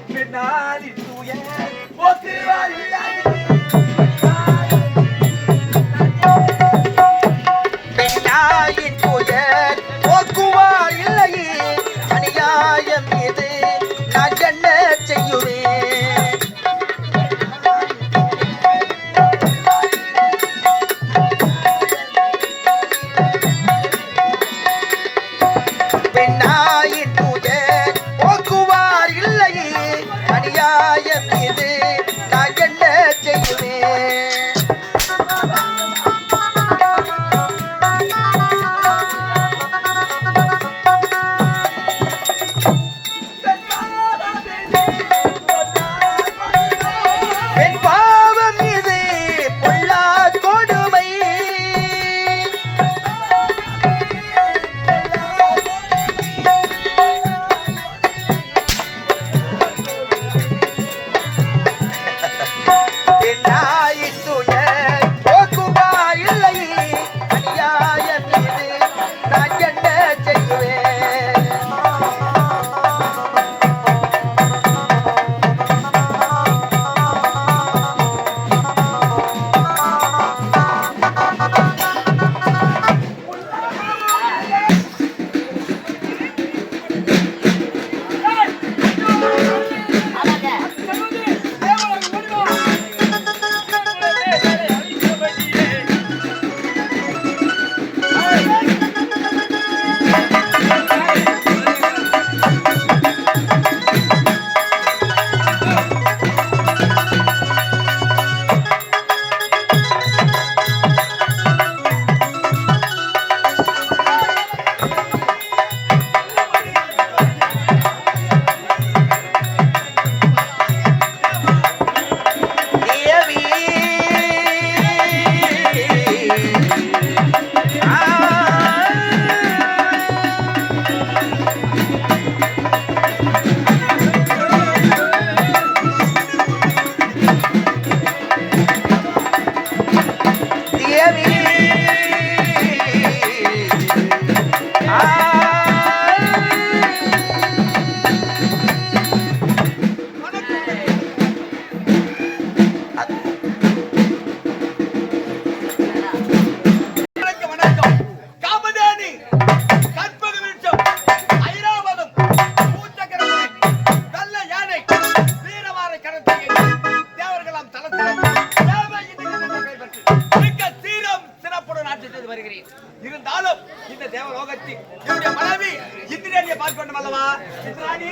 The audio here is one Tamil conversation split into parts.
Finale tu, yeah. சக்கரவர்த்தி என்னுடைய மனைவி இந்திராணியை பார்க்க வேண்டும் அல்லவா? இந்திராணி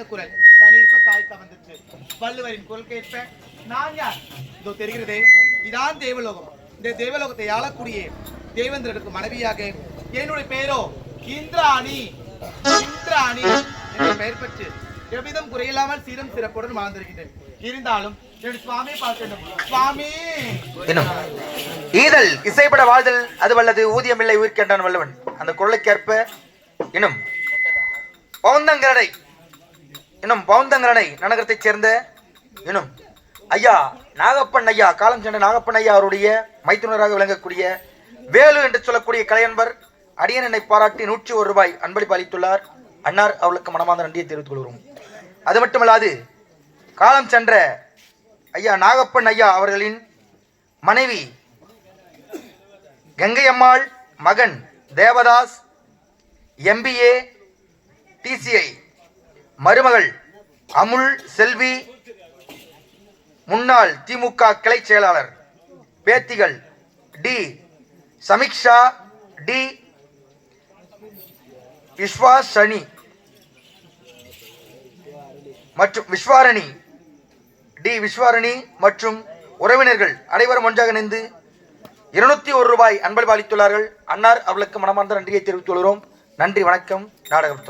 குரல் தனியிருப்ப காய்க்க வந்துச்சு. வள்ளுவரின் குரல் கேட்ப நான் யார்? இதோ தெரிகிறதே, இதான் தேவலோகம். இந்த தேவலோகத்தை ஆளக்கூடிய தேவேந்திரனுக்கு மனைவியாக என்னுடைய பெயரோ இந்திராணி. இந்திராணி என்ற பெயர் பெற்று எவ்விதம் குறையில்லாமல் சீரம் சிறப்புடன் வாழ்ந்திருக்கின்றேன். இருந்தாலும் சுவாமியை பார்க்கணும். சுவாமி ஈதல் இசைப்பட வாழ்தல் அது வல்லது, ஊதியம் இல்லை உயிர் கேட்டான் வல்லவன். அந்த குரலுக்கேற்ப இன்னும் பவுந்தங்கரனை நகரத்தைச் சேர்ந்த இன்னும் ஐயா நாகப்பன் ஐயா, காலம் சென்ற நாகப்பன் ஐயா அவருடைய மைத்துனராக விளங்கக்கூடிய வேலு என்று சொல்லக்கூடிய கலையன்பர் அடியன் பாராட்டி 101 ரூபாய் அன்பளிப்பு அளித்துள்ளார். அன்னார் அவர்களுக்கு மனமார்ந்த நன்றியை தெரிவித்துக் கொள்கிறோம். அது மட்டுமல்லாது காலம் சென்ற ஐயா நாகப்பன் ஐயா அவர்களின் மனைவி கங்கை அம்மாள், மகன் தேவதாஸ் MBA TCI, மருமகள் அமுல் செல்வி முன்னாள் திமுக கிளை செயலாளர், பேத்திகள் டி சமிக்ஷா, டி விஸ்வாரணி மற்றும் விஸ்வாரணி மற்றும் உறவினர்கள் அனைவரும் ஒன்றாக இணைந்து 201 ரூபாய் அன்பளிப்பு அளித்துள்ளார்கள். அன்னார் அவர்களுக்கு மனமார்ந்த நன்றியை தெரிவித்துக் கொள்கிறோம். நன்றி, வணக்கம். நாடகம்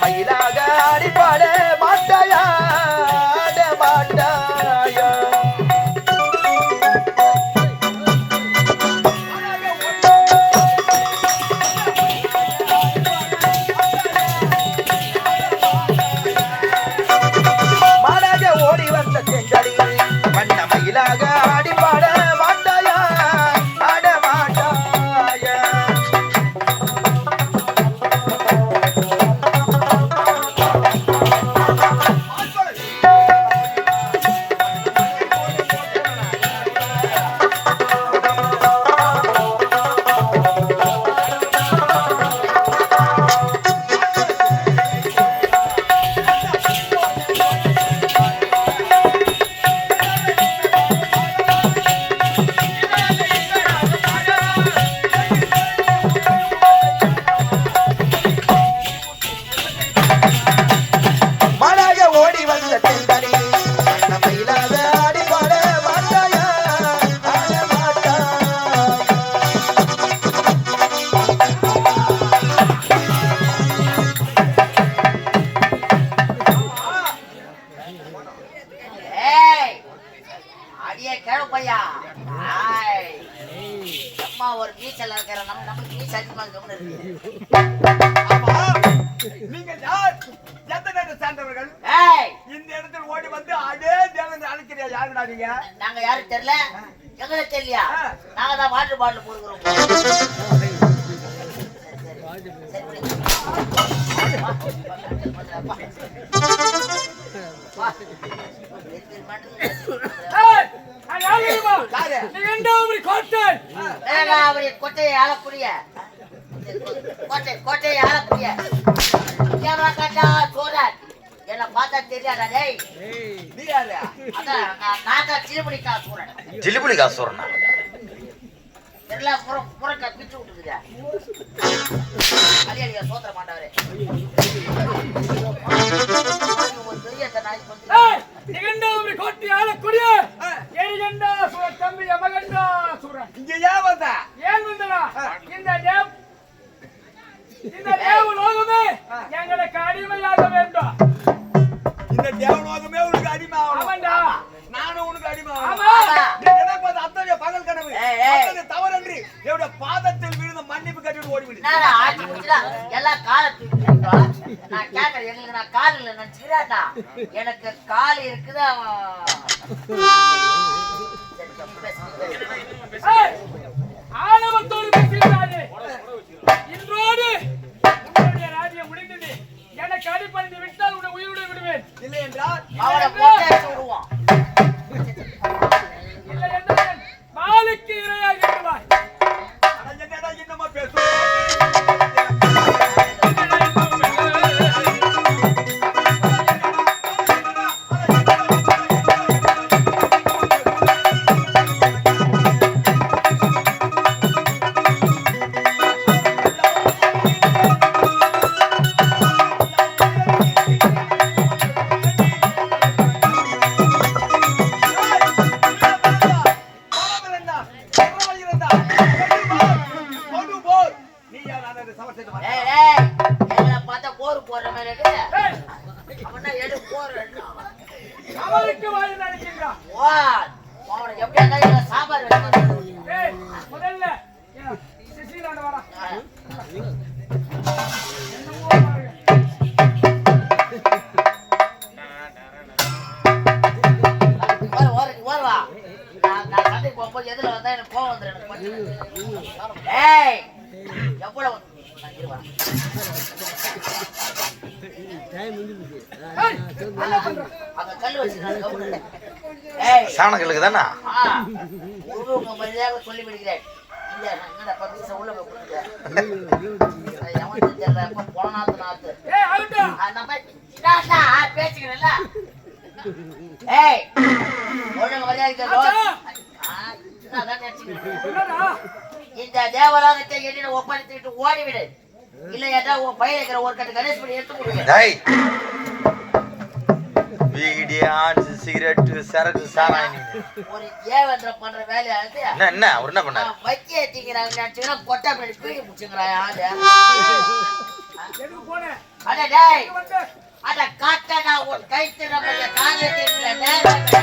மயிலாக ஆடி பாட மாட்டாயா ஒண்ணு இருக்கு. ஆமா, நீங்கள் யார்? எந்த நாட்டை சார்ந்தவர்கள்? ஏய், இந்த இடத்தில் ஓடி வந்து அதே தேவன் அழைக்கிறியா? யாருடா நீங்க? நாங்க யாரும் தெரியல, எங்களை தெரியலையா? நாங்க தான் வாட்டர் பாட்டில் போடுக்கிறோம். சரி, விடு. வா. அவருடைய கொட்டையை ஆளக்கூடிய கோட்டையை ஆளக்கூடிய சோழர் என்ன பார்த்தா தெரியாதா? டேய், நீ யாரு? அதான் நான் தான் சிலுபடிக்கா சூரன். ஜிலிபுலி காசூரனா? எல்லாம் புறக்க பிச்சு விட்டுக்குதா அலியலியா சோதர மாட்டாரு. ஒரு பெரிய நாய் இங்க ஏன் வந்த? எங்களுக்கு அடிமையாக வேண்டும். இந்த தேவலோகமே உனக்கு அடிமை ஆகணும். ஆமாண்டா. நானும் உனக்கு அடிமை ஆமா. ஆகணும். நீ நினைப்பது அத்தகைய பகல் கனவு. ஏய், ஏய். அத்தகைய தவறன்றி என்னுடைய பாதத்தில் விழுந்து மன்னிப்பு கட்டிட்டு ஓடிவிடு. ஆட்சி முடிச்சுடா எல்லாம் காலை தூக்கிட்டா. நான் கேட்கறேன், எங்களுக்கு நான் கால் இல்லை நினைச்சுக்கிறாட்டா. எனக்கு கால் இருக்குதா? ஆணவத்தோடு பேசுகிறாரே. இன்றோடு உன்னுடைய ராஜ்யம் முடிந்தது. எனக்கு அடிப்பணிந்து விட்டால் உன்னை உயிருடன் விடுவேன். இல்லை என்றால் அவனை போட்டு விடுவான். இல்லை என்றால் பாலுக்கு இரையாக இருவாய். என்னடா என்னமா பேசுற? ஏய், ஏய், எங்களை பார்த்தா போர் போடுற மாதிரி இருக்குது. அவனா எடு போர். அவருக்கு வாய் நினைக்கின்றான். வா, அவனை எப்படியா இருந்தாலும் சாம்பார் வைக்கணும். ஏய், முதல்ல சிசிலாண்ட வரா. என்னமோ பாருங்க. ஓரவா. நான் சண்டைக்கு போகும்போது எதுல வந்தா எனக்கு கோவம் வந்துடும். எனக்கு கொஞ்சம். ஏய், எவ்வளவு நான் இருவா. அங்க கல் வச்சிருக்காங்க. ஏய், சாணங்களுக்கு தானே? உங்க மரியாதை சொல்லி விடுகிறேன். இங்க என்னடா 10 நிமிஷம் உள்ள போய் கொடுங்க. எவன் தெரியல, எப்ப போன நாத்து. ஏய், அவுட்டா. நம்ம இதாடா பேசிக்கிறேன்ல. ஏய், ஒழுங்கு மரியாதை என்னடா? இந்த தேவலோகத்தை என்னிடம் ஒப்படைத்துட்டு ஓடிவிடு. இல்லை என்றால் உன் பையில இருக்கிற ஒரு கட்டு கணேஷ் படி எடுத்து கொடுங்க. டேய், வீடியான்ஸ் சிகரெட் சரக்கு சாராய் ஒரு தேவன்ற பண்ற வேலையா இருக்கு. என்ன அவர் என்ன பண்ணாரு? வக்கி ஏத்திக்கிறாங்க நினைச்சுன்னா கொட்டை பண்ணி பீடி பிடிச்சுங்கிறான் ஆளு. எதுக்கு போனேன்? அட டேய், வந்து அட காட்டடா உன் கைத்து நம்ம காங்கத்தில நேரங்க.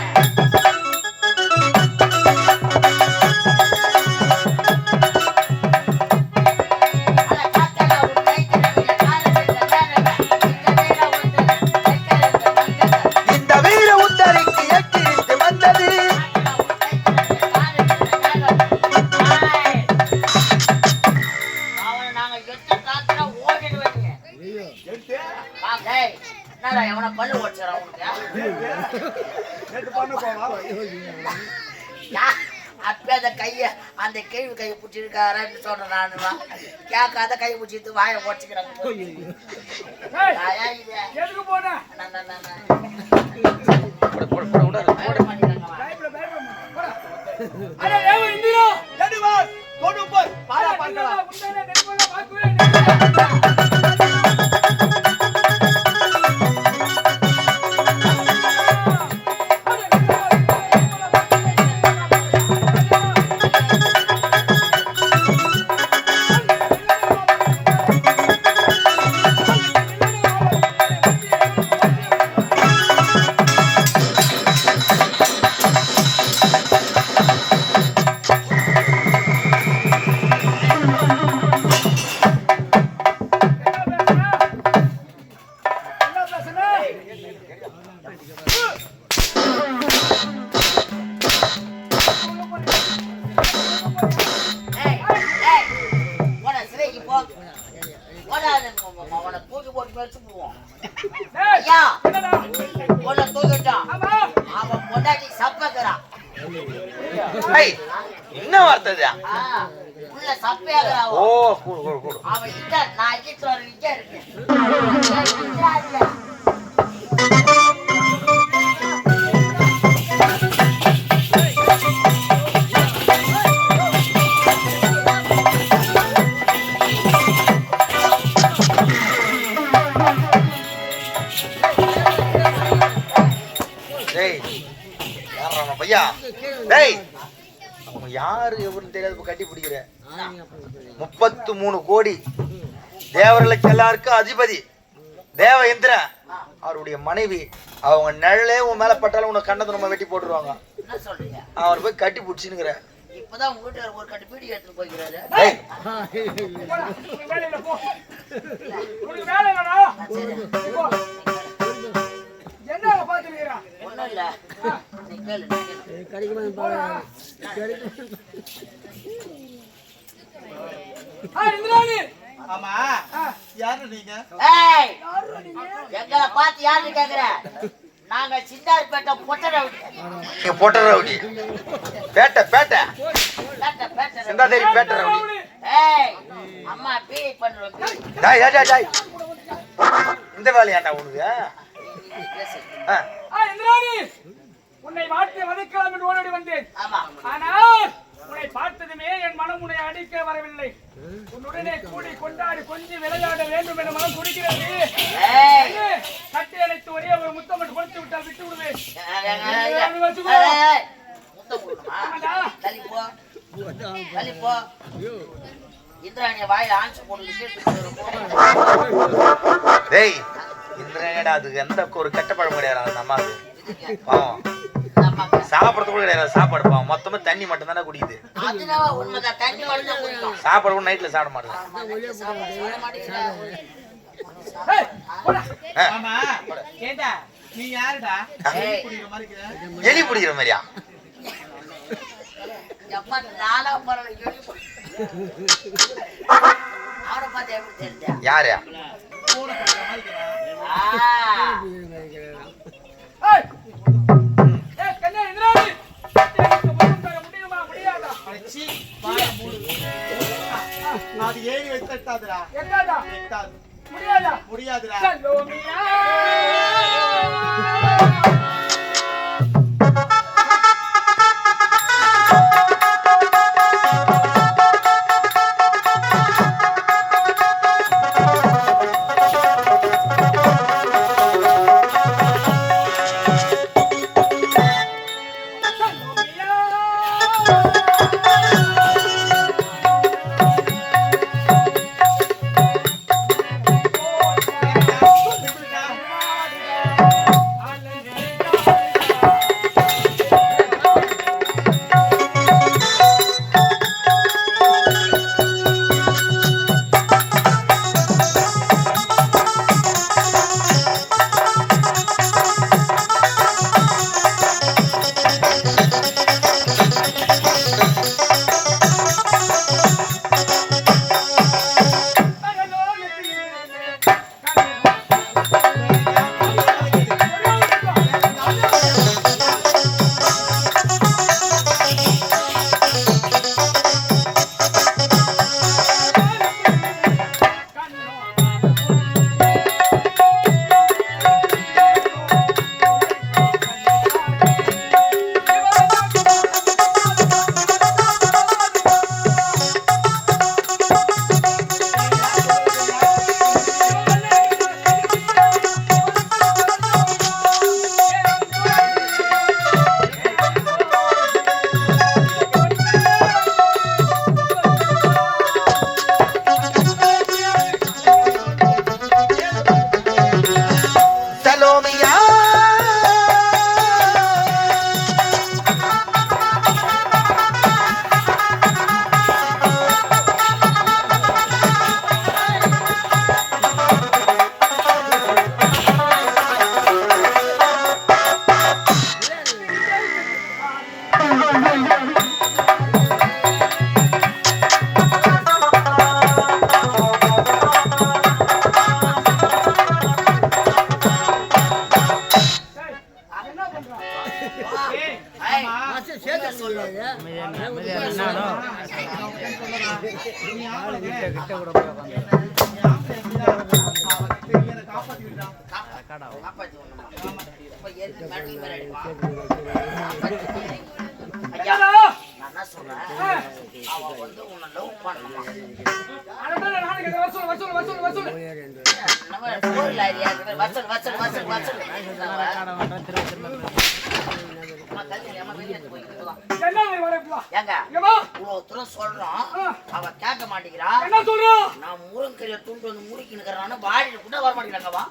எவன பல்லு ஓடிச்சான் அப்ப அந்த கைய அந்த கேள்வி கையை பிடிச்சிருக்காரு சொல்றேன். நானுவா கேட்காத கையை பிடிச்சிட்டு வாயை ஓடிச்சுக்கிறாங்க. எதுக்கு போனேன்? அட ஏவ இந்திரா எதுவா கொண்டு போய் பாரா பார்க்கலாம். முன்னால நெருப்புல பாக்குறேன். ஏய், ஏய், போடா, சிறைக்கு போ. போடா, உன்னை தூக்கி போட்டு வச்சு போவோம். ஏய், ஐயா, என்னடா? உன்னை தூக்கிட்டான். ஆமா. அவன் பொண்டாட்டி சப்பக்கிறான். ஏய், என்ன வார்த்தை இது? உள்ள சப்பையாகிறான். ஓ கூடு கூடு கூடு. அவன் கிட்ட நான் கிட்ட ஒரு நிக்க இருக்கேன். டேய் யாரா நம்ம பையா? டேய் அவன் யாரு எவருன்னு தெரியாது, இப்ப கட்டி பிடிக்கிற. 33 கோடி தேவர்களுக்கு எல்லாருக்கும் அதிபதி தேவ இந்திரன் அவருடைய மனைவி. அவங்க நிழலே உன் மேல பட்டாலும் உன்னை கண்ணத்தை நம்ம வெட்டி போட்டுருவாங்க. என்ன சொல்றீங்க? அவர் போய் கட்டி பிடிச்சினுங்கிற. இப்பதான் உங்க வீட்டுல ஒரு கட்டு பீடி எடுத்துட்டு போய்க்கிறாரு. டேய் போடா, உனக்கு வேலை இல்ல, போ. உனக்கு வேலை இல்லடா. போ. என்ன பாத்துக்கிறா? ஒண்ணும் இல்ல. நீ கேளு, நீ கேளு. இந்திராணி. ஆமா யாரு நீங்க? ஏய், எங்களை பார்த்து யாருன்னு கேக்குற? நாங்க சிந்தார்பேட்டை பொட்டை ரவுடி. நீங்க போட்ட ரவுடி. பேட்டை பேட்டை சிந்தாதேரி பேட்டை ரவுடி. ஏய், அம்மா பீடி பண்ணுறோம். டேய் டேய் டேய், டேய் இந்த வேலையாண்டா உனக்கு? இந்திராணி, உன்னை மாற்றி வதைக்கலாம் என்று ஓடி வந்தேன். ஆமா. ஆனால் உன்னை பார்த்ததுமே என் மனம் உன்னை அடிக்க வரவில்லை. உன்னுடனே கூடி கொண்டாடி கொஞ்சம் விளையாட வேண்டும் என மனம் துடிக்கிறது. ஏய், கட்டி அழைத்து ஒரே ஒரு முத்தம் மட்டும் கொடுத்து விட்டால் விட்டு விடுவேன். ஏய், முத்தம் கொடுக்கணுமா? தள்ளி போ, தள்ளி போ. இந்திராணிய வாயில ஆன்சு போட்டு டேய் இந்திரனேடா, அதுக்கு எந்த ஒரு கெட்ட பழம் கிடையாது அந்த அம்மாவுக்கு. பாவம் சாப்பிடறது கூட கிடையாது. சாப்பாடு பாவம் மொத்தமா தண்ணி மட்டும் தானே குடிக்குது. சாப்பாடு கூட நைட்ல சாப்பிட மாட்டேன். ஆமா ஏண்டா நீ யாருடா? குடிக்கிற மாதிரி இருக்கிற. எலி பிடிக்கிற மாதிரியா? அவனை பார்த்து எப்படி தெரிஞ்சா? யாரு? போன குடிக்கிற மாதிரி இருக்கிற. இந்திராணி, கட்டி அழைத்து முத்தம் தர முடியுமா? முடியாதா? அச்சி வாய மூடு. அது ஏறி வைத்தாதுடா. எட்டாதா? எட்டாது. முடியாதா? முடியாதுடா. சலோமியா. என்ன சொல்றேன், அவ வந்து உன்னை லவ் பண்ணணுமா? சொல்றோம், அவ கேட்க மாட்டேங்கிறா. நான் முருங்கரைய துண்டு வந்து முடிக்கின்னு பாடிட்டு கூட வர மாட்டேங்கிறாங்கவா.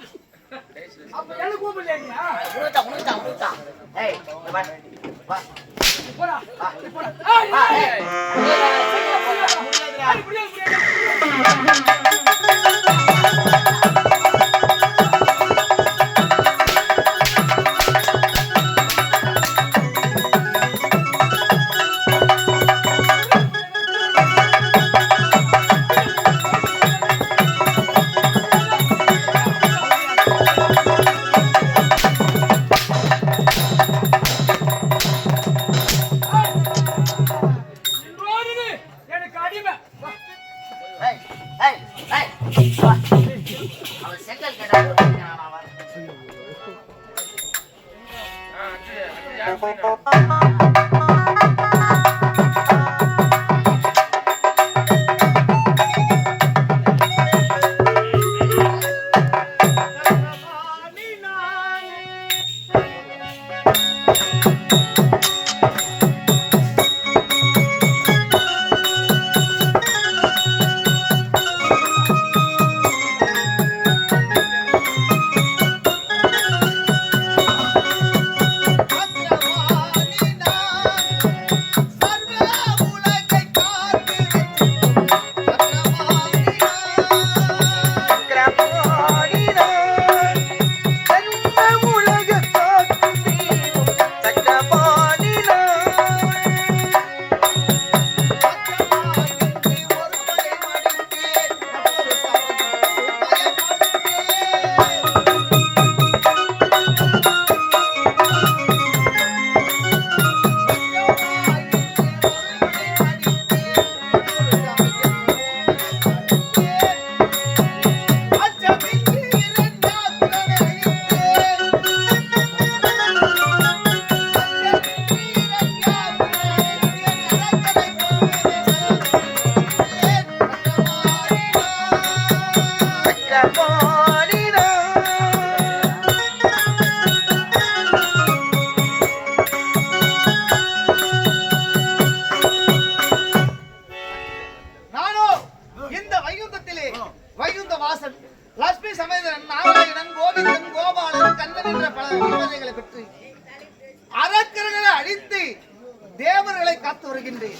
தேவர்களை காத்து வருகின்றேன்.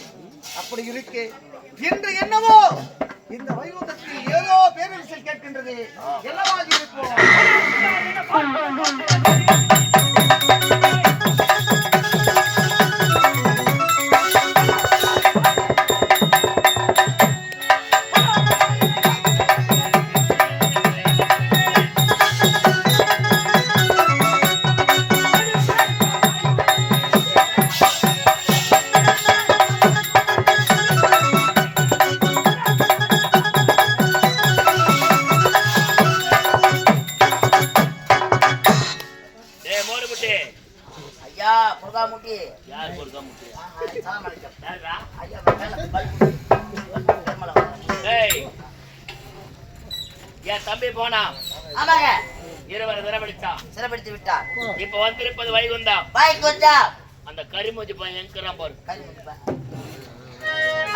அப்படி இருக்கு இன்று என்னவோ இந்த வைகுண்டத்தில் ஏதோ பேரரசில் கேட்கின்றது. என்னவாக இருக்கும்? தம்பி போனா சிறப்படுத்தி விட்டார். இப்ப வந்திருப்பது வைகுந்தம். அந்த கரிமூஞ்சி பையன் எங்கிறான் பாரு.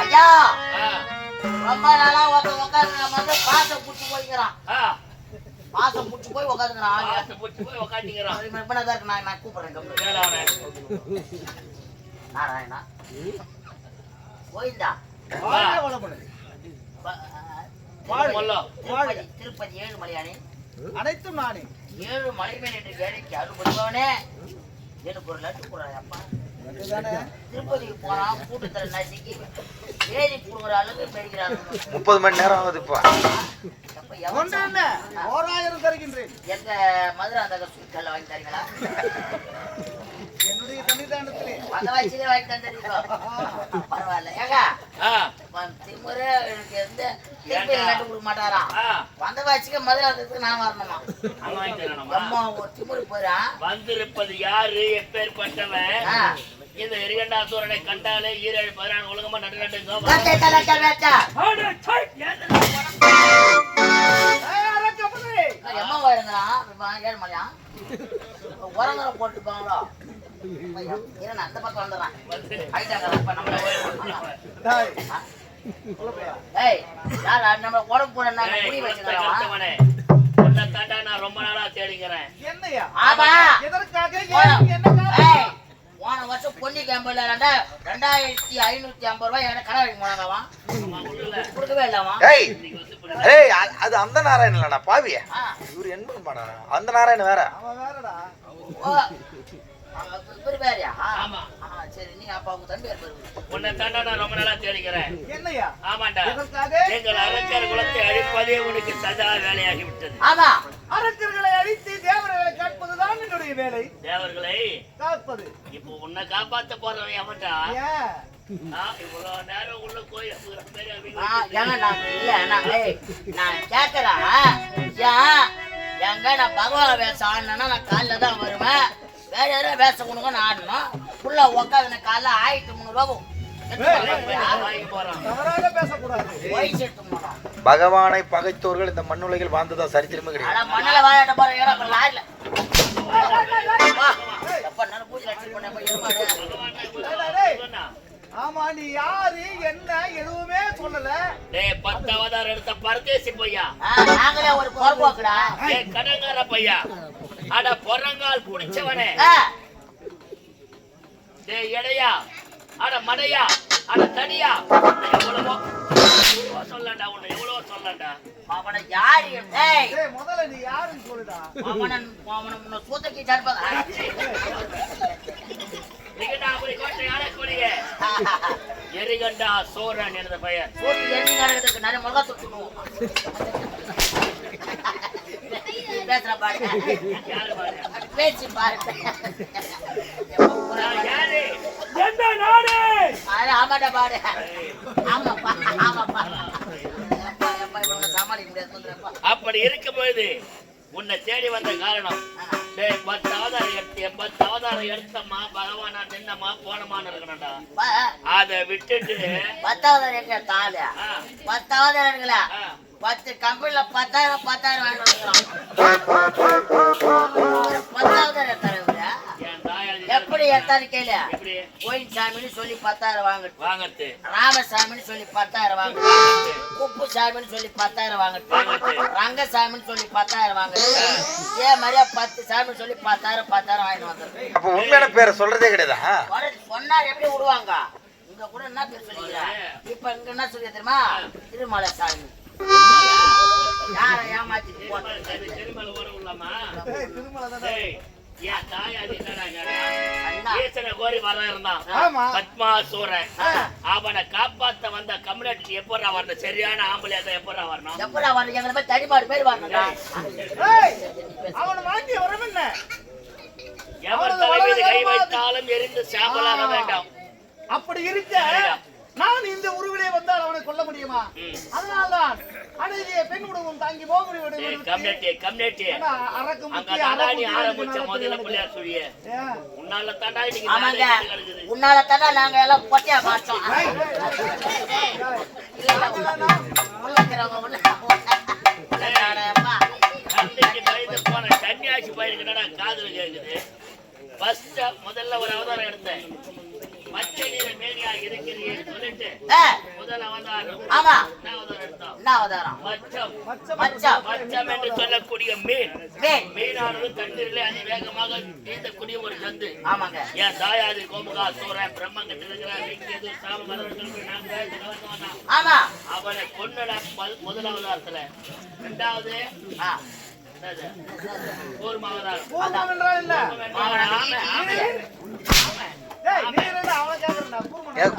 ஐயா ரொம்ப நாளா உட்காந்து பாசம் புடிச்சு போய்க்கிறான். பாசம் புடிச்சு போய் உட்காந்துக்கிறான். நான் கூப்பிடுறேன். நாராயணா கோயிந்தா திருப்பதி ஏழுமலையானே அனைத்தும் நானே. 7 மலை மேல் என்று வேலைக்கு அறுபடுபவனே எனக்கு ஒரு லட்டு போடுறாப்பா. திருப்பதிக்கு போனா கூட்டத்துல நசுக்கி ஏறி போடுற அளவுக்கு பெறுகிறாங்க. 30 மணி நேரம் ஆகுதுப்பா. 1000 தருகின்றேன். எங்க மதுரை அந்த ஸ்வீட் கல்ல வாங்கி தரீங்களா? என்னுடைய சன்னிதானத்திலே அந்த வயசுலயே வாங்கி தந்துருக்கோம். பரவாயில்ல. ஏங்க திமுறை எனக்கு எந்த திருப்பி நட்டு கொடுக்க மாட்டாராம். வந்த வயசுக்கு மதுரை நான் வரணுமா? அம்மா ஒரு திமுறை போறான். வந்திருப்பது யாரு, எப்பேற்பட்டவன்? இந்த எரிகண்டாசூரனை கண்டாலே ஈரேழு 16 ஒழுங்கமா நட்டு நட்டுங்க. எம்மா வருங்கிறான் 7 மணியா உரங்கரை போட்டுப்பாங்களோ? அந்த பக்கம் வந்துடுறான். நம்ம உடம்பு போட குடி வச்சுக்கிறோம். உன்னை தாண்டா நான் ரொம்ப நாளா தேடிக்கிறேன். என்னையா? ஆமா. எதற்காக? போன வருஷம் பொன்னி கேம்புல 2550 ரூபாய் எனக்கு கடை வைக்க போனாங்கவா? கொடுக்கவே இல்லவா? அது அந்த நாராயணன் இல்லடா பாவிய. இவரு என்ன பண்ணாரு? அந்த நாராயணன் வேற. அவன் வேறடா. இவரு வேறயா? ஆமா. சரி, நீ அப்பா உங்க தம்பி பேரு. உன்னை தாண்டா நான் ரொம்ப நாளா தேடிக்கிறேன். என்னையா? ஆமாண்டா. எதற்காக? எங்கள் அரக்கர் குலத்தை அழிப்பதே உனக்கு சதா வேலையாகி விட்டது. ஆமா. அரக்கர்களை அழித்து தேவர்களை காப்பதுதான் என்னுடைய வேலை. தேவர்களை காப்பது. இப்போ உன்னை காப்பாத்த போறவன் எவன்டா? ஏன்? இவ்வளவு நேரம் உள்ள கோயில் நான் கேக்குறேன். எங்க நான் பகவான வேஷம் ஆடினா நான் காலைல தான் வருவேன். வேற யாரும் வேஷம் கொடுங்க நான் ஆடணும். ஃபுல்லா உட்காந்து காலைல 1300 ரூபாய் தவறாக பேசக்கூடாது. வயசு எடுத்து போனோம். பகவானை பகைத்தோர்கள் இந்த மண்ணுலகில் வாழ்ந்ததா சரித்திரமே கிடையாது. மண்ணில வாழ போற லாரில எப்ப நான் பூஜை அடிச்சு பண்ண. ஆமா, நீ யாரு என்ன எதுவுமே சொல்லல. 10 அவதாரம் எடுத்த பரதேசி பையா. நாங்களே ஒரு பொறுப்போக்குடா. கடங்கார பையா. அட பொறங்கால் குடிச்சவனே. எடையா, அட மடையா, அட தனியா, எவ்வளவோ சொல்லண்டா. உன்னை எவ்வளவோ சொல்லண்டா. அவனை யாரு? முதல்ல நீ யாருன்னு சொல்லுடா. அவனை சூத்தக்கி சார்பாக எரிகண்டா சோரன் எனது பெயர். நிறைய மிளகா தூக்கணும் பேசுற பாருங்க. பேச்சு பாருங்க. ஆமாடா பாரு. ஆமாப்பா ஆமாப்பா. சமாளிக்க முடியாது. அப்படி இருக்கும் பொழுது உன்னை தேடி வந்த காரணம் 10 அவதாரம் எடுத்தம்மா பகவானா நின்னம்மா போனமான்னு இருக்கணும்டா. அதை விட்டுட்டு 10வது எங்க தாலு 10வது இருக்குல்ல 10 கம்பெனில 10,000 வாங்கிட்டு வந்துக்கிறோம். 10வது தரவுல எப்படி எத்தாரு கேளு. கோயில்சாமின்னு சொல்லி 10,000 வாங்கிட்டு, ராமசாமின்னு சொல்லி 10,000 வாங்கிட்டு, குப்புசாமின்னு சொல்லி 10,000 வாங்கிட்டு, ரங்கசாமின்னு சொல்லி 10,000 வாங்கிட்டு, இதே மாதிரியா 10 சாமின்னு சொல்லி 10,000 வாங்கிட்டு வந்துருக்கு. அப்ப உண்மையான பேரை சொல்றதே கிடையாதா? சொன்னா எப்படி விடுவாங்க? இங்க கூட என்ன பேர் சொல்லிக்கிறேன். இப்ப இங்க என்ன சொல்லி தெரியுமா? திருமலை சாமி. யாரை ஏமாத்திட்டு அவனை காப்பாத்த வந்த கம்யூனிட்டி எப்படா வரணும்? சரியான ஆம்பளை எப்படா வரணும்? எப்படா வரணும்? எங்களை போய் தடிமாடு பேர் வரணும்டா. அவனை வாங்கி வரும் என்ன? எவர் தலைமீது கை வைத்தாலும் எரிந்து சாம்பலாக வேண்டாம். அப்படி இருக்க நான் இந்த உருவிலே வந்தால் அவனை கொல்ல முடியுமா? அதனால்தான் அழகிய பெண் உடவும் தாங்கி போக முடியும். கம்யூனிட்டி ஆரம்பிச்ச முதல்ல பிள்ளையார் சொல்லிய உன்னால தாண்டா உன்னால தாண்டா நாங்க எல்லாம் பொட்டியா பார்த்தோம். போன கன்னியாசி பயிருக்கு காதுல கேக்குது. முதல்ல ஒரு அவதாரம் எடுத்தேன். பச்சை நிற மேனியா இருக்கிறீன்னு சொல்லிட்டு முதல் அவதாரம். ஆமா, என்ன அவதாரம்? மச்சம் என்று சொல்லக்கூடிய மீன். மீனானது தண்ணீரிலே அதிவேகமாக நீந்தக்கூடிய ஒரு ஜந்து. ஆமாங்க. என் தாயாதி கோமுகா சூரன் பிரம்மங்கிட்ட இருக்கிற ஆமா, அவனை கொன்னட முதல் அவதாரத்துல. இரண்டாவது கூர்மாவதாரம்.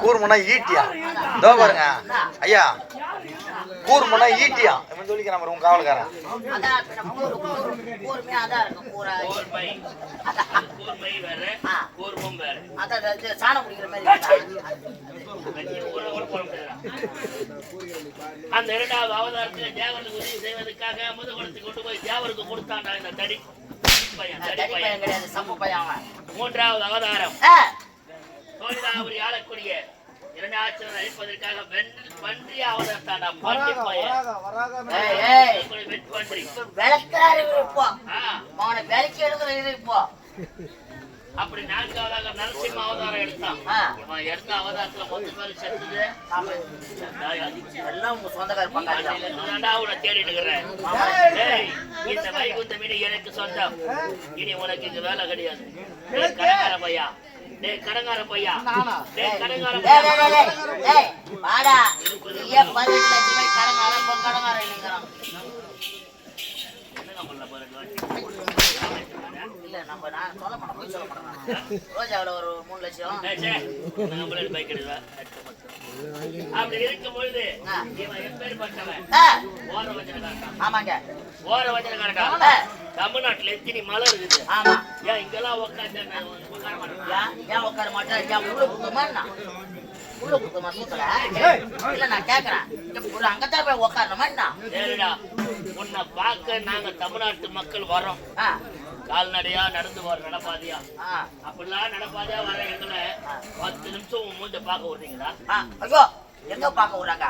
கூர்மனா ஈட்டியா? இதோ பாருங்க ஐயா, கூர்மனா ஈட்டியா சொல்லிக்கிறான் உங்க காவல்காரன். கூர்மை வேற, கூர்மம் வேற. அதான் இது சாணம் குடிக்கிற மாதிரி அந்த இரண்டாவது அவதாரத்தில் தேவனுக்கு உதவி செய்வதற்காக முதுகுளத்துக்கு கொண்டு போய் தேவருக்கு கொடுத்தாண்டா இந்த தடி பையன். கிடையாது, சப்பு பையன் அவன். மூன்றாவது அவதாரம் சோழிதாபுரி ஆளக்கூடிய இரண்டாட்சியர் அழிப்பதற்காக பன்றி அவதாரத்தாண்டா பன்றி பையன். வெண்பன்றி விளக்குறாரு இவரு இப்போ. அவனை விளக்கி எடுக்கிற இது இப்போ. அப்படி நான்காவதாக நரசிம்ம அவதாரம் எடுத்தான். இவன் எடுத்த அவதாரத்துல மொத்த பேர் செத்துது. எல்லாம் உங்க சொந்தக்கார பங்காளி. உன்னை தேடிட்டு இருக்கிறேன். இந்த வைகுந்த மீன் எனக்கு சொந்தம். இனி உனக்கு இங்க வேலை கிடையாது. கடங்கார பையா, கடங்கார பையா, கடங்கார பையா. வாடா, நீயே 18 லட்சம் ரூபாய் கடங்கார பொங்கடங்கார இல்லைங்கிறான். இல்ல நம்ம நான் சொல்ல மாட்டேன், போய் சொல்ல மாட்டேன். ரோஜாவில் ஒரு 3 லட்சம். அப்படி இருக்கும் பொழுது இவன் எப்பேற்பட்டவன்? ஓர வச்சனக்காரன். ஆமாங்க, ஓர வச்சனக்காரன். தமிழ்நாட்டுல எத்தனை மலை இருக்குது? ஆமா. ஏன் இங்கெல்லாம் உட்காந்து உட்கார மாட்டேன்? ஏன் உட்கார மாட்டேன்? ஏன் உள்ள குத்தமா உள்ள குத்தமா சூத்தல? இல்ல நான் கேக்குறேன், ஒரு அங்கத்தான் போய் உட்காரணுமா? சரிடா, உன்னை பார்க்க நாங்க தமிழ்நாட்டு மக்கள் வரோம். கால்நடையா நடந்து வர நடப்பாதையா? அப்படிலாம் நடப்பாதையா வர எங்களை 10 நிமிஷம் உன் மூஞ்ச பார்க்க விடுறீங்களா? ஐயோ, எங்க பார்க்க விடுறாங்க?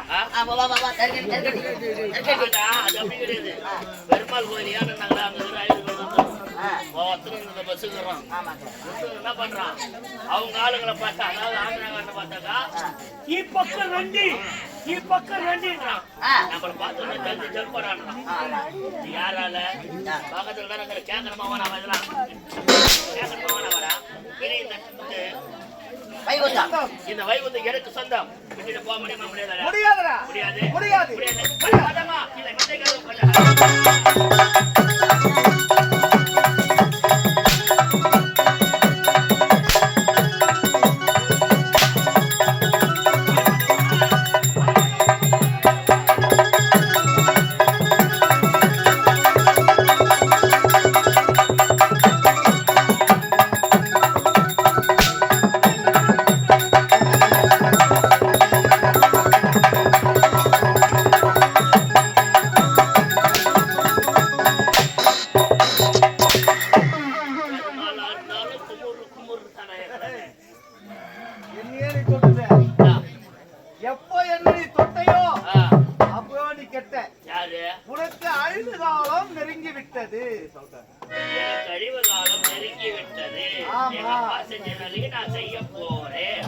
அது அப்படி கிடையாது. பெருமாள் கோயில் ஏன்னாங்களா அங்க பஸ்ஸுக்குறோம். என்ன பண்றான்? அவங்க ஆளுங்களை பார்த்தா, அதாவது ஆந்திராக்காரனை பார்த்தாக்கா பக்கம் ரெண்டின்றான். நம்மளை பார்த்து ஜல்தி ஜல்படான்றான். யாரால? பக்கத்துல தானே கேட்கணுமா வேணாம், இதெல்லாம் கேட்கணுமா வேணாம் வரா. இனி இந்த வைகுந்தம் எனக்கு சொந்தம். விட்டுட்டு போக முடியுமா? முடியாது. முடியாது. எப்போ என்ன நீ தொட்டையோ அப்போ நீ கெட்ட. உனக்கு அழிவு காலம் நெருங்கி விட்டது. அழிவு காலம் நெருங்கி விட்டது. நான் செய்ய போறேன்.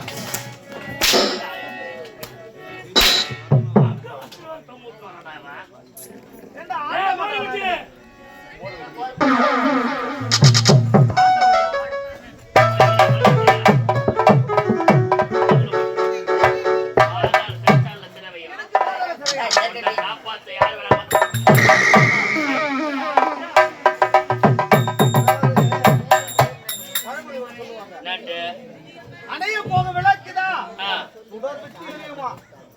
அணைய போக விளக்குதா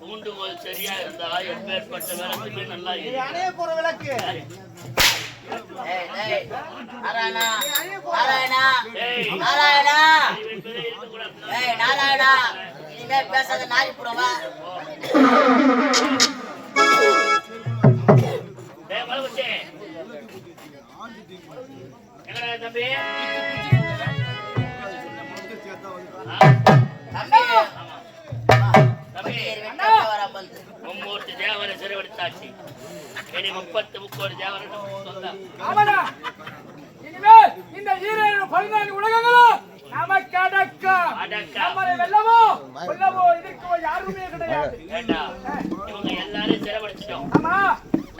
தூண்டுகோல் சரியா இருந்தா எப்பேற்பட்ட விளக்குமே நல்லா அணைய போற விளக்கு. நாராயணா, இனிமே பேசாத நாரி போடுவா. தம்பி மும்மூர்த்தி தேவரை சிறுவடித்தாச்சு. இனி 30 தேவரை சொந்தம். இனிமேல் இந்த 14 உலகங்களும் நமக்கு அடக்கம். நம்மளை வெல்லவோ கொல்லவோ இதுக்கோ யாருமே கிடையாது. இவங்க எல்லாரும் சிறுவடிச்சிட்டோம். ஆமா,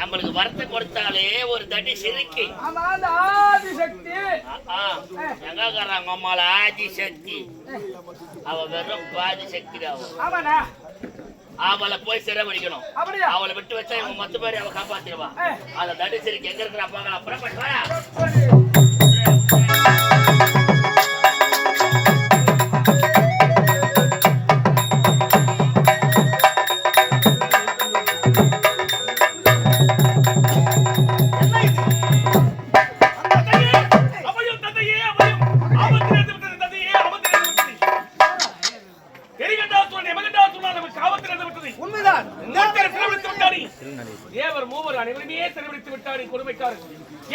நம்மளுக்கு வரத்தை கொடுத்தாலே ஒரு தட்டி சிரிக்கி. ஆமா, அந்த ஆதிசக்தி எங்காக்காரங்க அம்மால ஆதிசக்தி. அவ வெறும் பாதிசக்தி. ஆமாண்ணா, அவளை போய் சிறைபிடிக்கணும். அப்படியா? அவளை விட்டு வச்சா இவங்க 10 பேரை அவ காப்பாத்திடுவா. அந்த தட்டி சிரிக்கி எங்க இருக்கிற பாக்கலாம். புறப்பட்டு வா.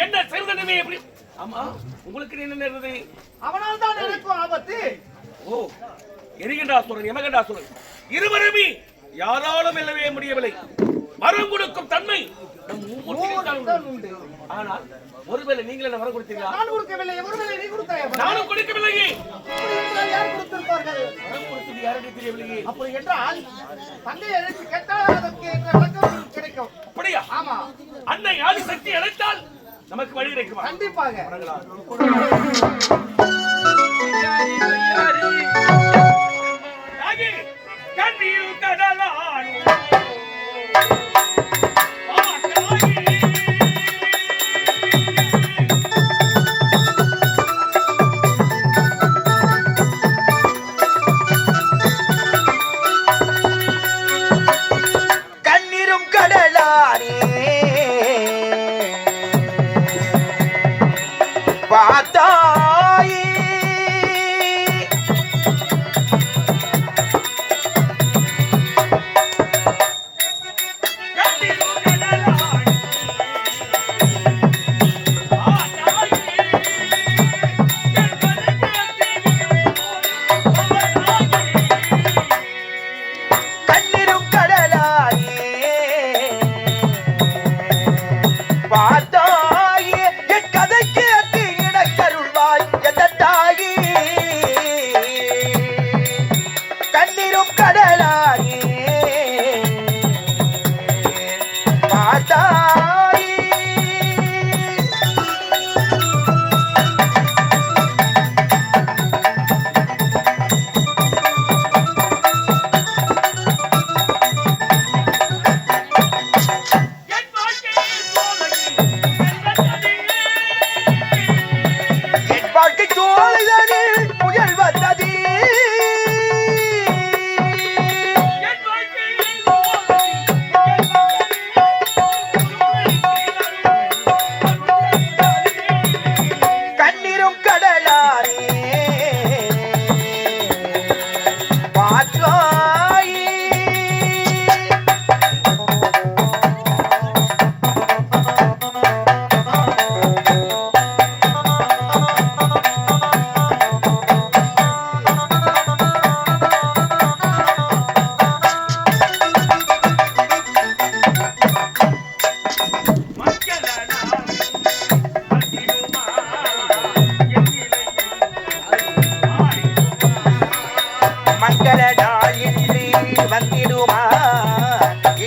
என்ன செய்வதே எப்படி? ஆமா, உங்களுக்கு என்ன நேர்ந்தது? அவனால் தான் எனக்கும் ஆபத்து. ஓ, எரிகண்டாசுரன் யமகண்டாசுரன் இருவருமே யாராலும் வெல்லவே முடியவில்லை. வரம் கொடுக்கும் தன்மை நம் ஒவ்வொருவருக்கும் உண்டு. ஆனால் ஒருவேளை நீங்கள் என்ன வரம் கொடுத்தீங்களா? நான் கொடுக்கவில்லை. ஒருவேளை நீ கொடுத்தாயா? நானும் கொடுக்கவில்லையே. யார் கொடுத்திருப்பார்கள்? வரம் கொடுத்தது யாருன்னு தெரியவில்லையே. அப்படி என்றால் தந்தையை அழைத்து கேட்டால் அதற்கு என்ற விளக்கம் கிடைக்கும். அப்படியா? ஆமா, அன்னை ஆதி சக்தி அழைத்தால் நமக்கு வழி கிடைக்குமா? கண்டிப்பாக. கண்ணில் கடலானோ கண்ணீரும் கடலானே பார்த்தாயே கண்ணீரும் கடலானே பார்த்தாயே என் கதைக்கு அத்தி இணக்கருள்வாய் எந்த தாயே கண்ணீரும் கடலானே பார்த்தாயே என் வாழ்க்கை சோலைதனில் புயல் வந்தது கண்ணீரும் கடலானே பார்த்தாயே மங்கள நாள் இன்று வந்திடுமா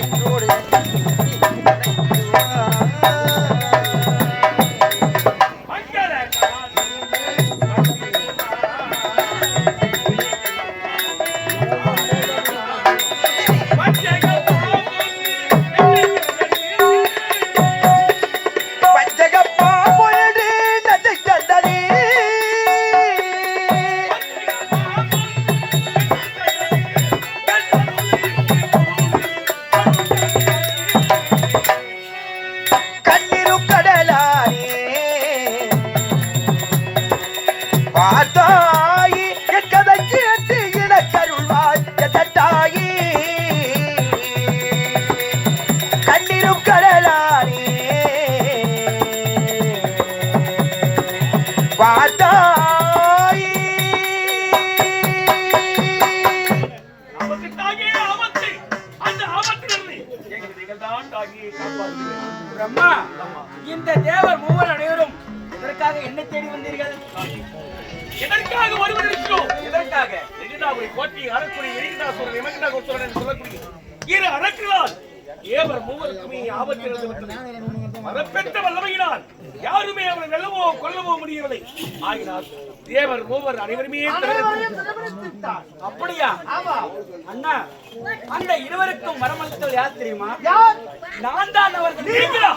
இன்றோடு பஞ்சகப்பா பொழுது நதை கண்டதே கண்ணீரும் கடலானே பார்த்தாயே என் கதைக்கு அத்தி இணக்கருள்வாய் எந்த தாயே கண்ணீரும் கடலானே பார்த்தாயே நமக்கு தாகிய ஆபத்து. அந்த ஆபத்திலிருந்து எங்களை நீங்கள் தான் தாகியை காப்பாற்றுவீர்கள். பிரம்மா, இந்த தேவர் மூவர் அனைவரும் இதற்காக என்ன தேடி வந்தீர்கள்? எதற்காக வருவதற்கிறோம்? எதற்காக? எரிகண்டாபுரி கோட்டை அரக்குடி எரிகண்டாசுரன் யமகண்டாசுரன் என்று சொல்லக்கூடிய இரு அரக்கர்களால் ஏவர் மூவருக்குமே ஆபத்து இருந்து விட்டது. மரப்பெற்ற வல்லமையினால் யாருமே அவரை வெல்லவோ கொல்லவோ முடியவில்லை. ஆகினால் தேவர் மூவர் அனைவருமே அப்படியா? ஆமா, அண்ணா, அந்த இருவருக்கும் வரமளித்தல் யார் தெரியுமா? யார்? நான் தான் அவர்கள். நீங்களா?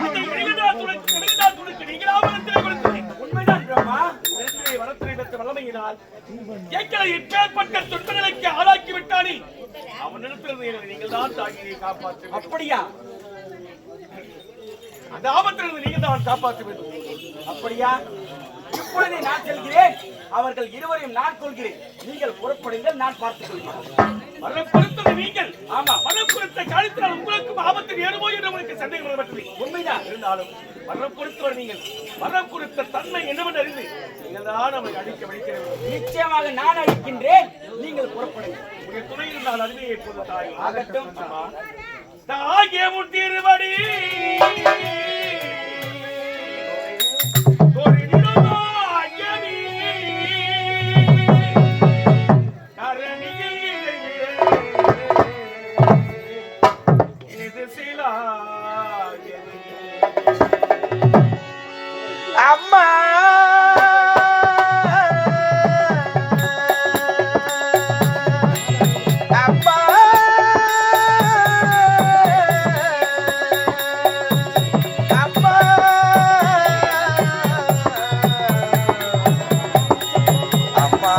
அந்த எரிகண்டாசுரனுக்கு நீங்களா வரத்தினை கொடுத்தேன். உண்மைதான் பிரம்மா. வரத்தினை பெற்ற வல்லமையினால் எங்களை இப்பேற்பட்ட துன்ப நிலைக்கு ஆளாக்கி விட்டானே, அவனிடத்திலிருந்து எங்களை நீங்கள் தான் தாகியை காப்பாற்ற. அப்படியா? அந்த ஆபத்திலிருந்து நீங்கள் தான் காப்பாற்ற வேண்டும். அப்படியா? இப்பொழுதே நான் செல்கிறேன். அவர்கள் இருவரையும் நான் கொள்கிறேன். நீங்கள் புறப்படுங்கள், நான் பார்த்துக் கொள்கிறேன். மரப்பொருத்த நீங்கள் ஆமா, மரப்பொருத்த காலத்தினால் உங்களுக்கும் ஆபத்து நேருமோ என்று உங்களுக்கு சந்தேகம் பற்றி உண்மைதான். இருந்தாலும் மரம் கொடுத்தவர் நீங்கள். மரம் கொடுத்த தன்மை என்னவென்று அறிந்து நீங்கள் தான் அவரை அழிக்க வழிக்கிறீர்கள். நிச்சயமாக நான் அழிக்கின்றேன். நீங்கள் புறப்படுங்கள். உங்கள் துணை இருந்தால் அதுவே இப்போது தாய் ஆகட்டும். தாகிய முட்டிருபடி அம்மா அம்மா அம்மா அம்மா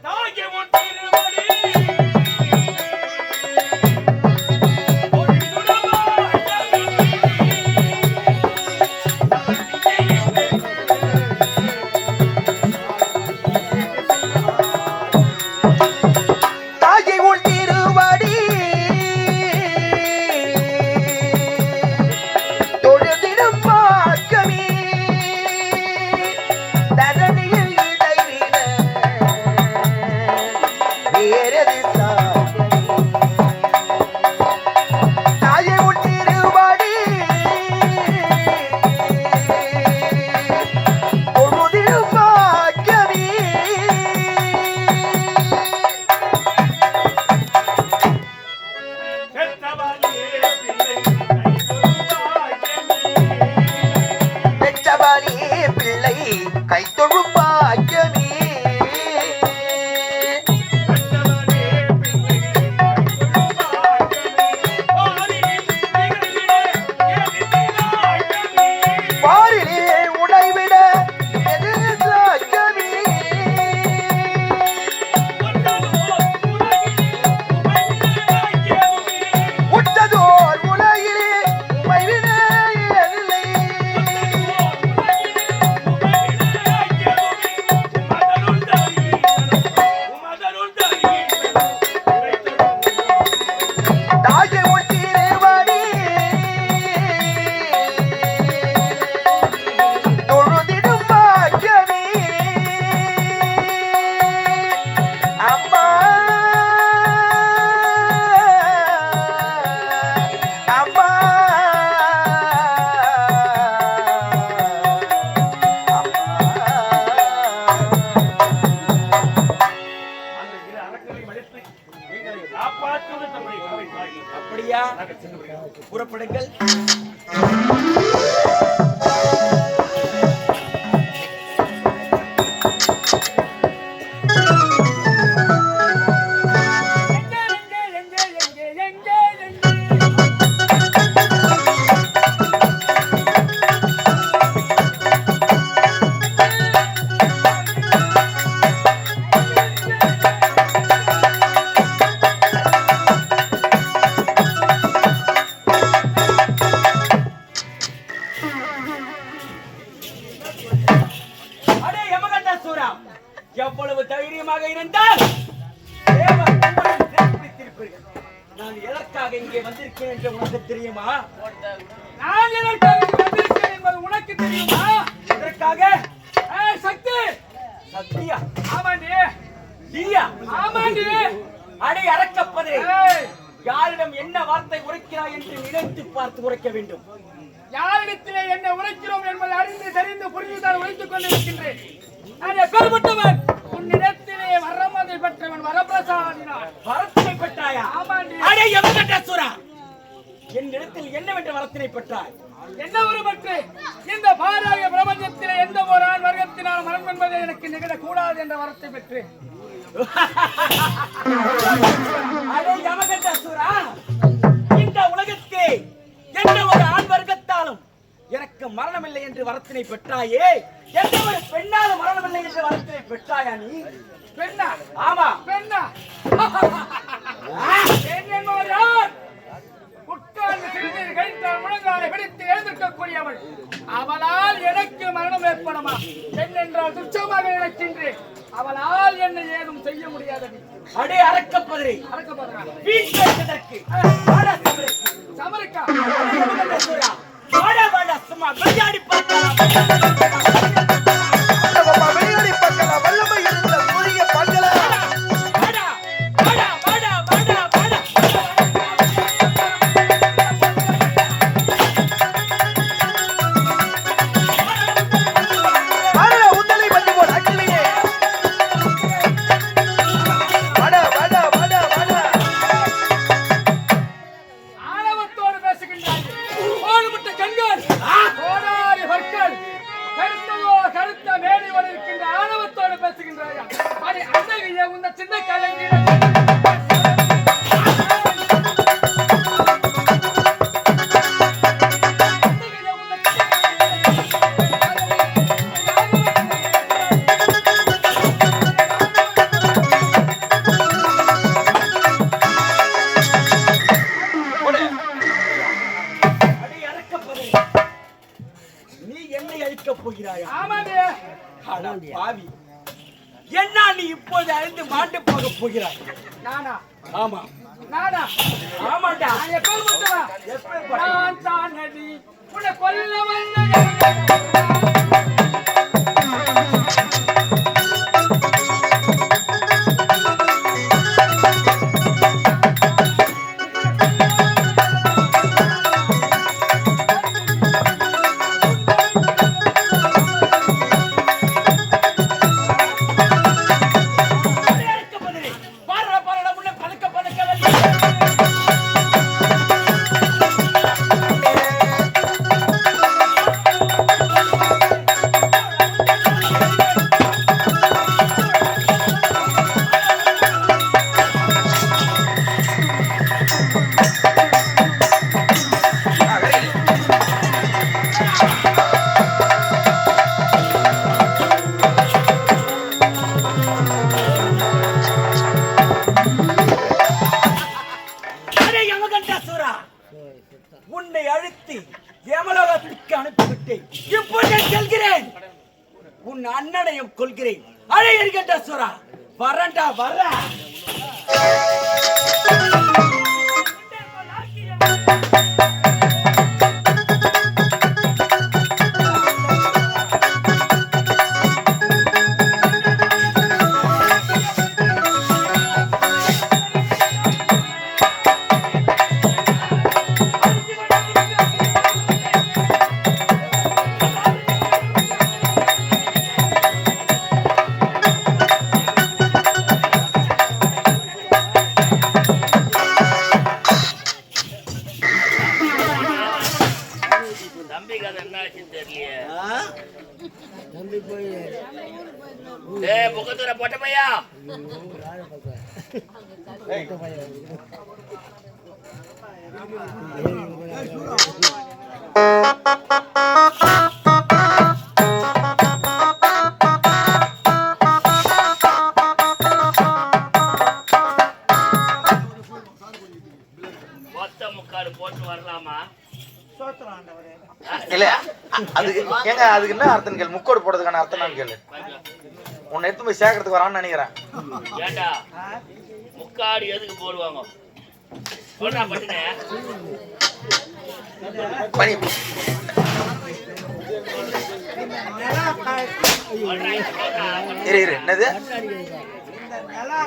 தாகிய முட்டிருபடி தாயை உள் திருவடி தொழுதிடும் பாக்கமே தரணியில் இடைவிட வேறெது சாத்தியமே. தாயை உள் திருவடி தொழுதிடும் பாக்கமே பெற்றவனே பிள்ளை கைத்தொழு பாக்கியமே பாரிலே உடைவிட எது சாக்கியமே உற்றதோர் உலகிலே உமைவினை இல்லை. தாயை ஒட்டிருவடி தொழுதிடும் பாக்கியமே அம்மா அம்மா அந்த இரு அரக்கரை மடித்து எங்களை காப்பாற்றுவது தம்முடைய கடமை தாய். அப்படியா? நாங்கள் சென்று வருகிறோம். புறப்படுங்கள். அடே யமகண்டாசுரா, எவ்வளவு தைரியமாக இருந்தால் தேவர் உங்களை சிறைப்பிடித்திருப்பீர்கள். நான் எதற்காக இங்கே வந்திருக்கேன் என்று உனக்கு தெரியுமா? நான் எதற்காக இங்கே வந்திருக்கேன் என்பது உனக்கு தெரியுமா? எதற்காக? சக்தி. சக்தியா? ஆமாண்டி. நீயா? ஆமாண்டி. அடே அரக்கப்பதே, யாரிடம் என்ன வார்த்தை உரைக்கிறாய் என்று நினைத்து பார்த்து உரைக்க வேண்டும். யாரிடத்திலே என்ன உரைக்கிறோம் என்பதை அறிந்து தெரிந்து புரிந்துதான் உரைத்துக் கொண்டிருக்கின்றேன். நான் எப்பேற்பட்டவன்? உன்னிடத்திலே வரமதை பெற்றவன், வரப்பிரசாதினான். வரத்தினை பெற்றாயா? ஆமாண்டி. அடே யமகண்டாசுரா, என்னிடத்தில் என்னவென்று வரத்தினை பெற்றாய்? என்ன ஒரு பற்று? இந்த பாராய பிரபஞ்சத்திலே எந்த ஒரு ஆண் வர்க்கத்தினால் மரணம் என்பதை எனக்கு நிகழக்கூடாது என்ற வரத்தை பெற்று. அடே யமகண்டாசுரா, இந்த உலகத்தே எந்த ஒரு ஆண் வர்க்கத்தாலும் எனக்கு மரணமில்லை என்று வரத்தினை பெற்றாயே, எந்த ஒரு பெண்ணாலும் மரணமில்லை என்று வரத்தினை பெற்றாயா நீ? பெண்ணா? ஆமா. பெண்ணா? பெண் என்பவர் யார்? உட்கார்ந்து சிறிது கண்ணீர் கழித்தால் முழங்காலை பிடித்து எழுந்திருக்கக்கூடியவள். அவளால் எனக்கு மரணம் ஏற்படுமா? என்னென்றால் துச்சமாக நினைக்கின்றேன். அவளால் என்னை ஏதும் செய்ய முடியாதது. அடே அரக்கப்பதிரை அரக்கப்படுறா வீட்டதற்கு சமருக்கா வாடா வாடா சும்மா விளையாடி பார்க்கலாம். விளையாடி பார்க்கலாம். வல்லமை இருந்த புதிய பங்களா. வாடா வாடா வாடா வாடா வாடா. வாடா உந்தலை வந்து போல் அக்கிலேயே. வாடா வாடா வாடா வாடா. ஆணவத்தோடு பேசுகின்றார்கள். ஓடுமுட்ட கண்கள், கோடாரி பற்கள், கருத்ததோ கருத்த மேடையோடு இருக்கின்ற ஆணவத்தோடு பேசுகின்றார்கள். அடி அழகிய உந்த சின்ன கலைஞர் அடே அரக்கப்பதிரை நீ என்னை அழிக்கப் போகிறாயா? ஆமாண்டே. அட பாவி, என்ன நீ இப்போது அழிந்து மாண்டு போக போகிறாய்? நானா ஆமா நானா ஆமாண்டா. நான் எப்போது மட்டுமா? எப்பேற்பட்ட நான் தான் நடி உன்னை கொல்ல வந்த அடே அரக்கப்பதிரை, பாரடா பாரடா முன்ன பதக்க பதக்க வந்து. அடே யமகண்டாசுரா, உன்னை அழுத்தி யமலோகத்துக்கு அனுப்பிவிட்டேன். இப்போ நான் செல்கிறேன். உன் அண்ணனையும் கொல்கிறேன். அடே எரிகண்டாசுரா, வரண்டா வர. தம்பி கதை என்ன ஆச்சுன்னு தெரியலையே. டேய் முகத்தூர போட்ட பையா. மொத்த முக்காடு போட்டு வரலாமா? இல்ல அதுக்கு ஏங்க அதுக்கு என்ன அர்த்தம் கேளு. முக்கோடு போடுறதுக்கான அர்த்தம் நான் கேளு. உன்னை எடுத்து போய் சேர்க்கறதுக்கு வரான்னு நினைக்கிறேன். ஏண்டா முக்காடு எதுக்கு போடுவாங்க? சொல்றா பட்டுனே. பனி இரு என்னது நிலா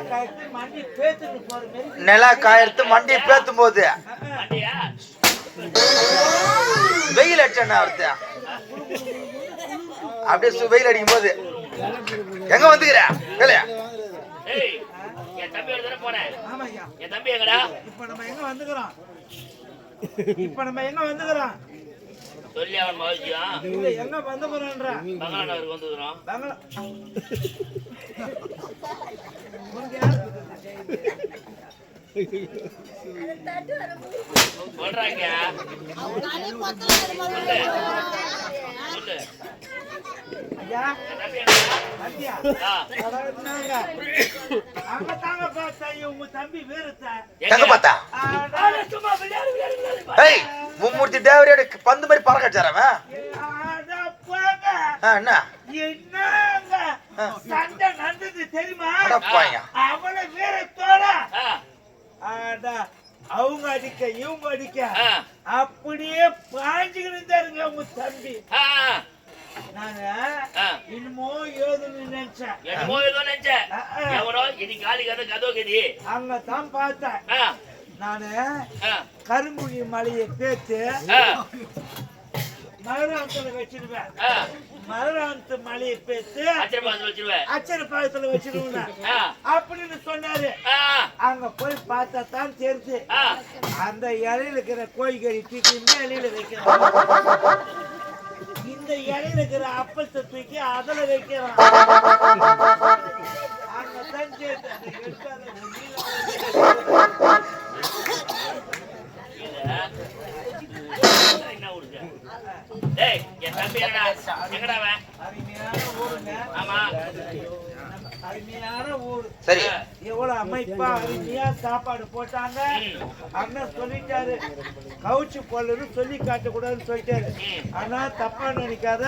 காயத்து மண்டி பேத்தும் போது வெயில் அடிச்சா அர்த்த அப்படியே வெயில் அடிக்கும் போது எங்க வந்துக்கிற வேலையா? ஏய் என் தம்பியோட தானே போனேன். என் தம்பி எங்கடா? இப்ப நம்ம எங்க வந்துக்கிறோம் சொல்லி அவன் மகிழ்ச்சியான் எங்க வந்துக்கிறோம்ன்ற பங்களா நகருக்கு வந்துக்கிறோம். சொல்றாங்க சொல்லு. என் தம்பி எங்கடா? உங்க தம்பி வீரத்தை எங்க பார்த்தா சும்மா விளையாடு விளையாடு விளையாடு. ஏய் மும்மூர்த்தி தேவரையோட பந்து மாதிரி பறக்க வச்சாரவன். அட போங்க. என்ன என்னங்க சண்டை நடந்தது தெரியுமா? அடப்பாயா. அவளை வேற தோடா. அட அவங்க அடிக்க இவங்க அடிக்க அப்படியே பாஞ்சுக்கிட்டு இருந்தாருங்க உங்க தம்பி. நாங்க என்னமோ ஏதுன்னு நினைச்சேன். அங்கதான் பார்த்தேன். நானு கருங்குழி மலையை பேத்து மதுராந்தத்துல வச்சிருவேன். மதுராந்த மலையை பேத்து அச்சரப்பாக்கத்துல வச்சிருவேன் அப்படின்னு சொன்னாரு. அங்க போய் பார்த்தா தான் தெரிஞ்சு அந்த இலையில இருக்கிற கோழிக்கறி தூக்கி இந்த இலையில வைக்கிறான். இந்த இலையில இருக்கிற அப்பத்தை தூக்கி அதுல வைக்கிறான். அங்கதான் அருமையான ஊரு. சரி எவ்வளவு அமைப்பா அருமையா சாப்பாடு போட்டாங்க. அண்ணன் சொல்லிட்டாரு கவுச்சு பொல்லுன்னு சொல்லி காட்ட கூடாதுன்னு சொல்லிட்டாரு. ஆனா தப்பா நினைக்காத,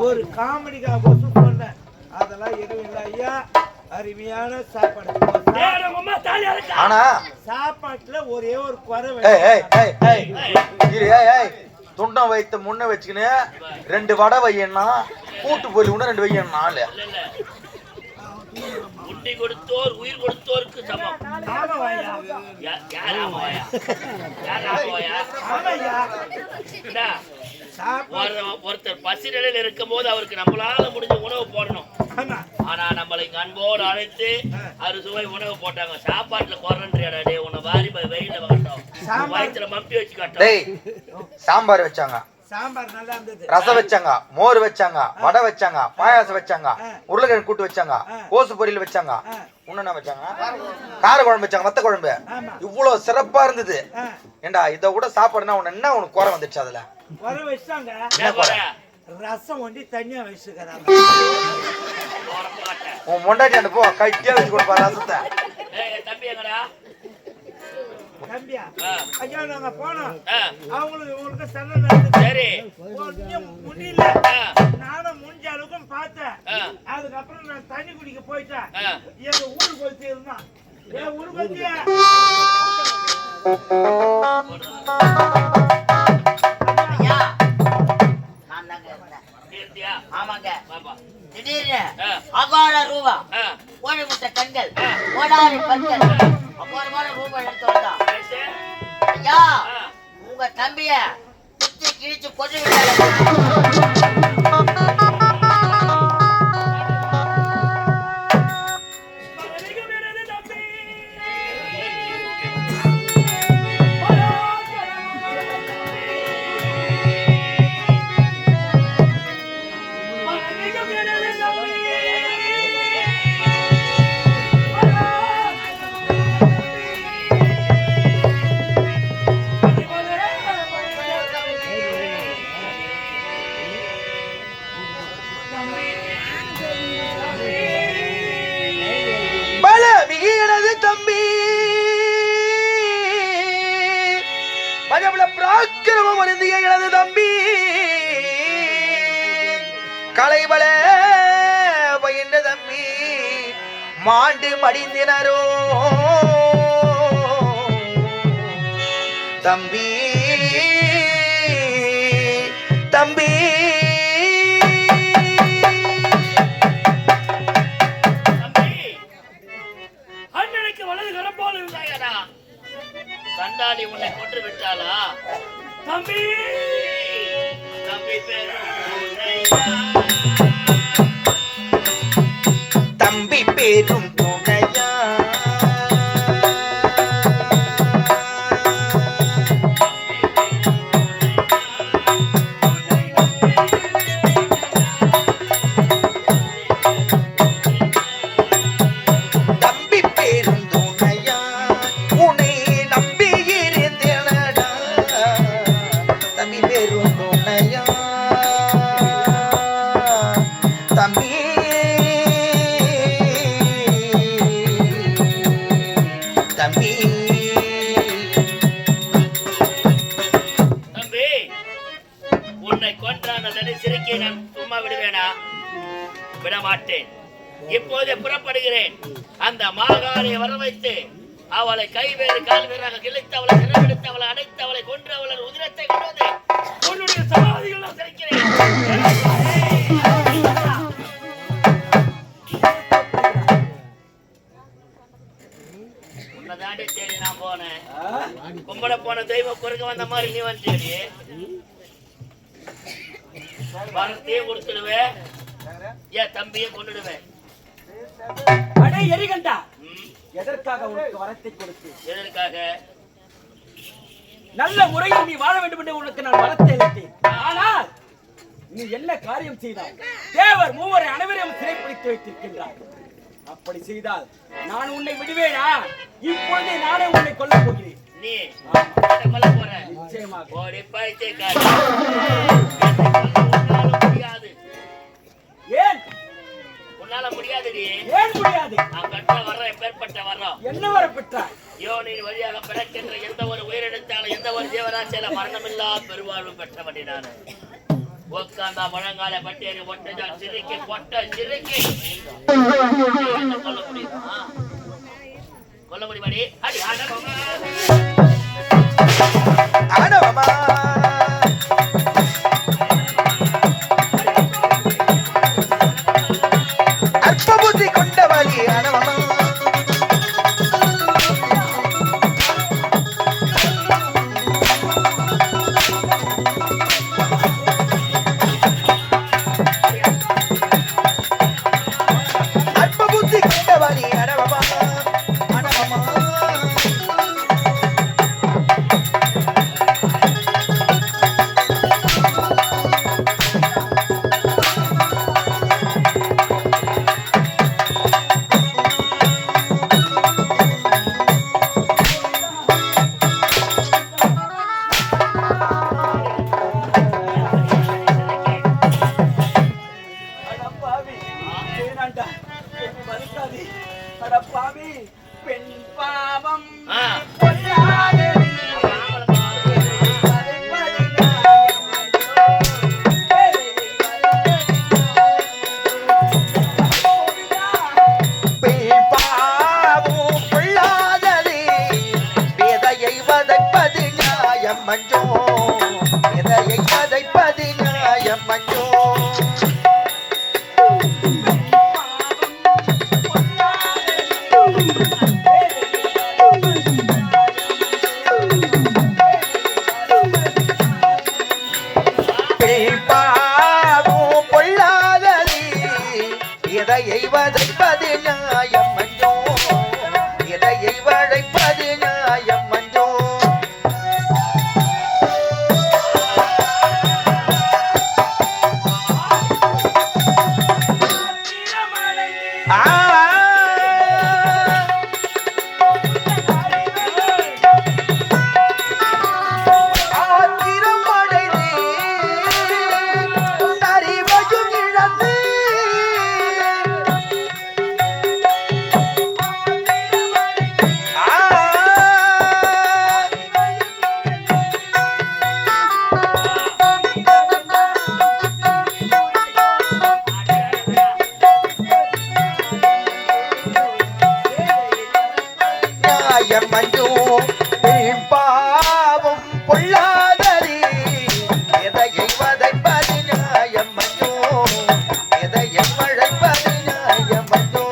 ஒரு காமெடிக்காக சொன்னேன். அதெல்லாம் எதுவும் இல்லை ஐயா. அருமையான சாப்பாடு. ஆனா சாப்பாட்டுல ஒரே ஒரு குறை. துண்டம் வைத்து முன்ன வச்சுக்கின்னு 2 வடை வையன்னா கூட்டு போய் உடனே 2 வையன்னா முட்டி கொடுத்தோர் உயிர் கொடுத்தோருக்கு சமம். ஒருத்தர் பசி நிலையில் இருக்கும் போது அவருக்கு நம்மளால முடிஞ்ச உணவு போடணும். ஆனா நம்மளை அன்போடு அழைத்து அறுசுவை உணவு போட்டாங்க. சாப்பாட்டுல குறன்றியாடே உன்னை வாரி வெயில கட்டும் வயிற்றுல மம்பி வச்சு கட்டும். சாம்பார் வச்சாங்க, சாம்பார் நல்லா இருந்தது, ரசம் வச்சாங்க, மோர் வச்சாங்க, வடை வச்சாங்க, பாயாசம் வச்சாங்க, உருளைக்கிழங்கு கூட்டு வச்சாங்க, கோசு பொரியல் வச்சாங்க, இன்னும் வச்சாங்க, கார குழம்பு வச்சாங்க, வத்த குழம்பு. இவ்வளவு சிறப்பா இருந்தது. ஏண்டா இத கூட சாப்பாடுனா உன்ன என்ன உனக்கு குறை வந்துச்சு? அதுல குறை வச்சாங்க. ரசம் ஒண்டி தனியா வச்சுக்கிறாங்க. உன் மொண்டாட்டி அந்த போ கட்டியா வச்சு கொடுப்பா ரசத்தை. தம்பியா ஐயா நாங்க போனோம். அவங்களுக்கு இவங்களுக்கு சண்டை நடந்தது. முடியல. நானும் முடிஞ்ச அளவுக்கும் பார்த்தேன். அதுக்கப்புறம் நான் தண்ணி குடிக்க போயிட்டேன். எங்க ஊருக்கு வச்சு இருந்தான். என் ஊருக்கு வச்சு ஆமாங்க. திடீர்னு அகால ரூபா, கோழி முட்டை கண்கள், கோடாரி பற்கள், அபாரமான ரூபா எடுத்து வந்தா. ஐயா உங்க தம்பிய குத்தி கிழிச்சு கொண்டு விட்டாங்க. கலைவள பயின்ற தம்பி மாண்டு மடிந்தினரோ தம்பி தம்பி அண்ணனுக்கு வலது கரம்போல் இருந்தாயடா. கண்டாடி உன்னை கொன்று விட்டாளா? தம்பி தம்பி தம்பி பேரும் துணையா தம்பி பேரும் துணையா உன்னை நம்பி இருந்தேனடா தம்பி பேரும் துணையா தம்பி தம்பி உன்னை கொன்ற அந்த தடை சிறைக்கை நான் சும்மா விடுவேனா? விட மாட்டேன். இப்போதே புறப்படுகிறேன். அந்த மாகாளியை வர வைத்து அவளை கைவேறு கால் வேறாக கிழித்து அவளை சிறப்பெடுத்து அவளை அடைத்து அவளை கொன்று அவளை உதிரத்தை கொண்டு வந்து உன்னுடைய சமாதிகள் நான் சிறைக்கிறேன். உன்னதாண்டி தேடி நான் போனேன். கும்பட போன தெய்வம் குறுக்க வந்த மாதிரி நீ வந்து தேடி வரத்தையும் கொடுத்துடுவேன், என் தம்பியும் கொண்டுடுவேன். அடே எரிகண்டா, எதற்காக உனக்கு வரத்தை கொடுத்து? எதற்காக? நல்ல முறையில் நீ வாழ வேண்டும் என்று உனக்கு நான் வரத்தை அளித்தேன். ஆனால் நீ என்ன காரியம் செய்தாய்? தேவர் மூவரை அனைவரையும் சிறைப்பிடித்து வைத்திருக்கின்றாய். அப்படி செய்தால் நான் உன்னை விடுவேனா? இப்பொழுதே நானே உன்னை கொல்ல போகிறேன். நீ கொல்ல போற? நிச்சயமாக. ஓடி பைத்தியக்கார, முடியாது. ஏன் உன்னால முடியாதுடி. ஏன் முடியாது? நான் கட்ட வர்ற எப்பேற்பட்ட வர்றோம். என்ன வர பெற்றாய்? யோனின் வழியாக பிறக்கின்ற எந்த ஒரு உயிரிழந்தாலும் எந்த ஒரு ஜீவராசியில மரணமில்லா பெருவாழ்வு பெற்றவடி நானு. உட்கார்ந்தா முழங்கால பட்டியறி ஒட்டஜால் சிரிக்கி கொட்ட சிரிக்கி கொல்ல முடியுமா? கொல்ல முடியுமாடி? அடி ஆடவமா ஆனவமா அற்ப புத்தி கொண்டவழி ஆனவமா அற்ப புத்தி கொண்டவழி ஆனவமா ஆனவமா அடப்பாவி, வேணாண்டா, என்னை வருத்தாதே. அடப்பாவி, பெண் பாவம் ஆ. கொல்லாதடி. பாவும் கொள்ளாததே விதையை வதைப்பது நியாயம் மஞ்சோ விதையை வதைப்பது நியாயம் மஞ்சோ பாவும் கொள்ளாததே விதையை வதைப்பது நியாயம் மஞ்சோ விதையை வதைப்பது நியாயம் மஞ்சோ ஆ ஆத்திரம் அடைந்தே அறிவையும் இழந்து நியாயம் மஞ்சோ பாவம் பொல்லாததே எதையை வதைப்பது நியாயம் மஞ்சோ எதையை வளைப்பது நியாயம் மஞ்சோ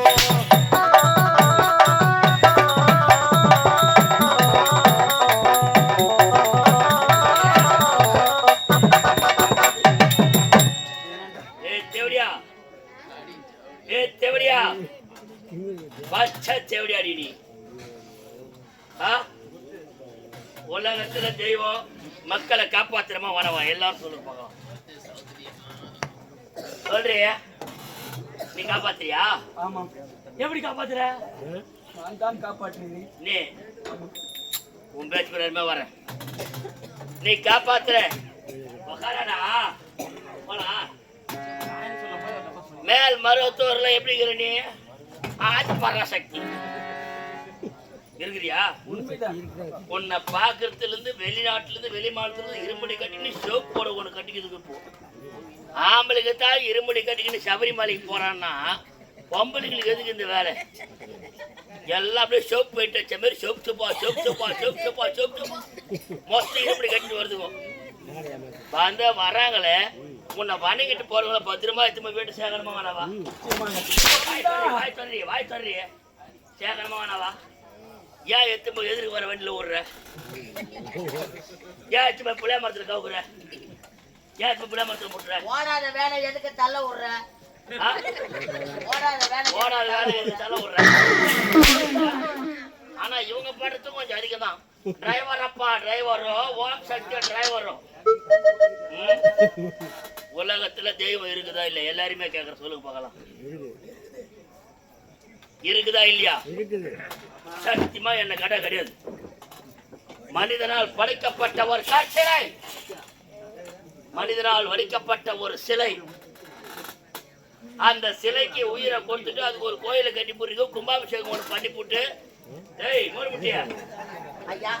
தேவடியா பச்சை தேவடியாடி நீ. உலகத்துல தெய்வம் மக்களை காப்பாத்திரமா வரவா எல்லாரும் சொல்லு பார்க்கலாம். சொல்றியா? நீ காப்பாத்துறியா? ஆமாம், எப்படி காப்பாத்துற? நான் தான் காப்பாற்றினேன். நீ உன் பேச்சு பேருமே வர நீ காப்பாத்துற. உக்காரடா, போலாம். மேல் மருவத்தூர்ல எப்படி இருக்கிற நீ? ஆதி பராசக்தி இருக்கிறியா? உண்மைதான். உன்னை பாக்குறதுல இருந்து வெளிநாட்டுல இருந்து வெளி மாநிலத்துல இருந்து இருமுடி கட்டின்னு சோப் போட ஒண்ணு கட்டிக்கிறதுக்கு போ. ஆம்பளைக்கு தான் இருமுடி கட்டிக்கின்னு சபரிமலைக்கு போறான்னா பொம்பளைங்களுக்கு எதுக்கு இந்த வேலை? எல்லாம் அப்படியே சோப் போயிட்டு வச்ச மாதிரி சோப் சோப்பா மொத்தம் இருமுடி கட்டிட்டு வருதுக்கும். வராங்களே உன்னை வணங்கிட்டு போறவங்கள பத்திரமா எத்தனை வீட்டு சேகரமா வேணாவா? வாய் சொல்றீ சேகரமா வேணாவா? ஏன் எத்தனை எதிர்க்கு வர வண்டியில ஓடுற? ஏன் எத்தனை புளிய மரத்துல கவுக்குற? ஏன் எத்தனை புளிய மரத்துல முட்டுற? ஓடாத வேலை எதுக்கு தள்ள விடுற? ஓடாத வேலை எதுக்கு தள்ள விடுற? ஆனா இவங்க படுறதும் கொஞ்சம் அதிகம் தான். டிரைவர் அப்பா டிரைவரோ ஓம் சக்தியா டிரைவரோ. உலகத்துல தெய்வம் இருக்குதா இல்ல? எல்லாருமே கேக்குற சொல்லுங்க பார்க்கலாம். இருக்குதா இல்லையா? சத்தியமா என்ன கடை கிடையாது. மனிதனால் படைக்கப்பட்ட ஒரு சிலை, மனிதனால் வடிக்கப்பட்ட ஒரு சிலை. அந்த சிலைக்கு உயிரை கொடுத்துட்டு அதுக்கு ஒரு கோயிலை கட்டி போறீங்க, கும்பாபிஷேகம் ஒன்று பண்ணி போட்டு. ஏய் மூணு முட்டியா ஐயா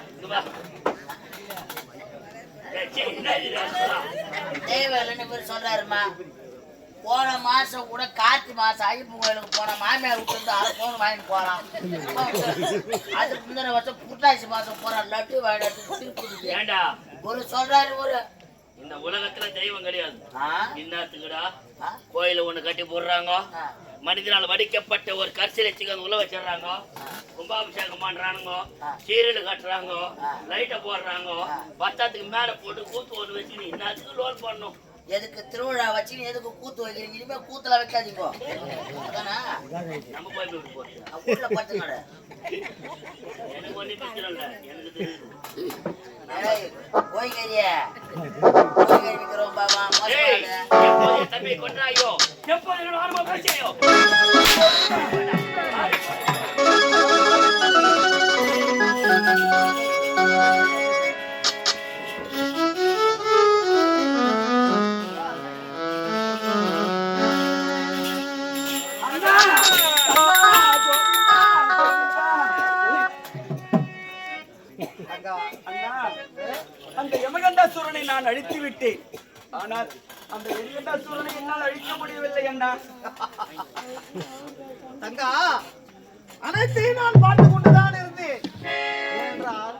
சொல்றாருமா. போன மாசம் கூட கார்த்தி மாசம் ஐயப்ப கோயிலுக்கு போன மாமியார் விட்டு அரை பவுன் வாங்கிட்டு போறான். அதுக்கு முந்தின வருஷம் புரட்டாசி மாசம் போறான் லட்டு வாங்கிட்டு ஏண்டா ஒரு சொல்றாரு. ஒரு இந்த உலகத்துல தெய்வம் கிடையாது. என்னத்துக்குடா கோயில ஒண்ணு கட்டி போடுறாங்க, மனிதனால் வடிக்கப்பட்ட ஒரு கற்சிலைக்கு உள்ள வச்சிடறாங்க, கும்பாபிஷேகம் பண்றானுங்க, சீரியல் கட்டுறாங்க, லைட்டை போடுறாங்க, பத்தாத்துக்கு மேல போட்டு கூத்து ஒண்ணு வச்சு இன்னத்துக்கு லோன் பண்ணும். எதுக்கு திருவிழா வச்சு எதுக்கு கூத்து வைக்கிறீங்க? இனிமே கூத்துல வைக்காதீங்க. நம்ம போய் போறோம் எனக்கு ஒண்ணு பிரச்சனை இல்லை, எனக்கு தெரியுது. தம்பி கொண்டாயோ எப்போது ஆரம்ப பிரச்சனையோ அந்த யமகண்டாசுரனை நான் அழித்து விட்டேன். ஆனால் அந்த யமகண்டாசுரனை என்னால் அழிக்க முடியவில்லை அண்ணா. தங்கா அனைத்தையும் நான் பார்த்து கொண்டுதான் இருந்தேன். ஏனென்றால்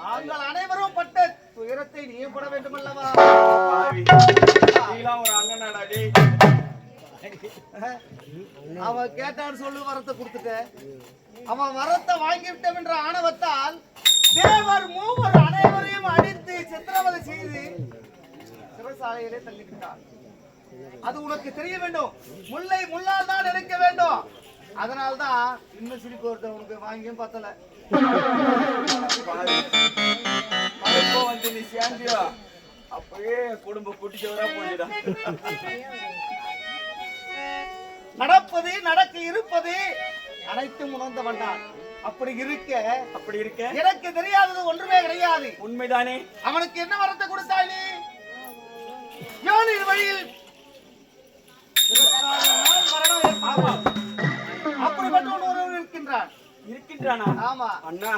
நாங்கள் அனைவரும் பட்ட துயரத்தை நீ பட வேண்டும் அல்லவா? ஒரு அண்ணனாடி அவன் கேட்டான்னு சொல்லு, வரத்தை கொடுத்துட்ட. அவன் வரத்தை வாங்கிவிட்டோம் என்ற ஆணவத்தால் தேவர் மூவர் அனைவரையும் அடித்து சித்திரவதை செய்து சிறைசாலையிலே தள்ளிவிட்டார். அது உனக்கு தெரிய வேண்டும். முல்லை முள்ளால் தான் எடுக்க வேண்டும். அதனால்தான் இன்னும் சிரிப்பு வருது உனக்கு. வாங்கியும் பத்தல வந்து நீ சேர்ந்தியோ அப்பவே குடும்ப குட்டிச்சவரா போயிடா. நடப்பது நடக்க இருப்பது அனைத்தும் உணர்ந்தவன் தான். அப்படி இருக்க எனக்கு தெரியாதது ஒன்றுமே கிடையாது. உண்மைதானே? அவனுக்கு என்ன வரத்தை கொடுத்தாய் நீ? யோனின் வழியில் அப்படிப்பட்ட ஒருவர் இருக்கின்றானா? ஆமா அண்ணா,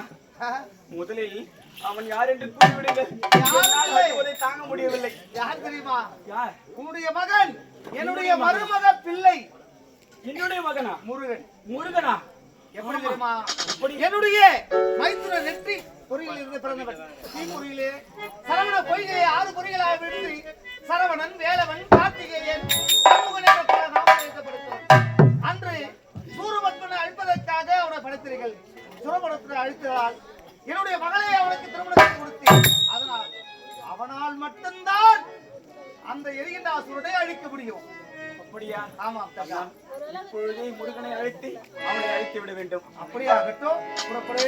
முதலில் அவன் யார் என்று கூறிவிடுங்கள். தாங்க முடியவில்லை. யார் தெரியுமா? யார்? உன்னுடைய மகன், என்னுடைய மருமக பிள்ளை. என்னுடைய மகனா? முருகன். முருகனா? எப்படி தெரியுமா? என்னுடைய மைத்துன நெற்றி பொறியில் இருந்து பிறந்தவன். தீமுறையிலே சரவண பொய்கையை 6 பொறிகளாக விடுத்து சரவணன், வேலவன், கார்த்திகேயன், சண்முகன் என்ற பல நாமங்கள் வைக்கப்படுத்தவன். அன்று சூரபத்மனை அழிப்பதற்காக அவனை படைத்தீர்கள். சூரபத்மனை அழித்ததால் என்னுடைய மகளை அவனுக்கு திருமணத்தை கொடுத்தேன். அதனால் அவனால் மட்டும்தான் அந்த எரிகின்ற அசுரனை அழிக்க முடியும். அப்படியா? ஆமாம். இப்பொழுதே முருகனை அழைத்து அவனை அழித்து விட வேண்டும். அப்படியே ஆகட்டும். புறப்படு.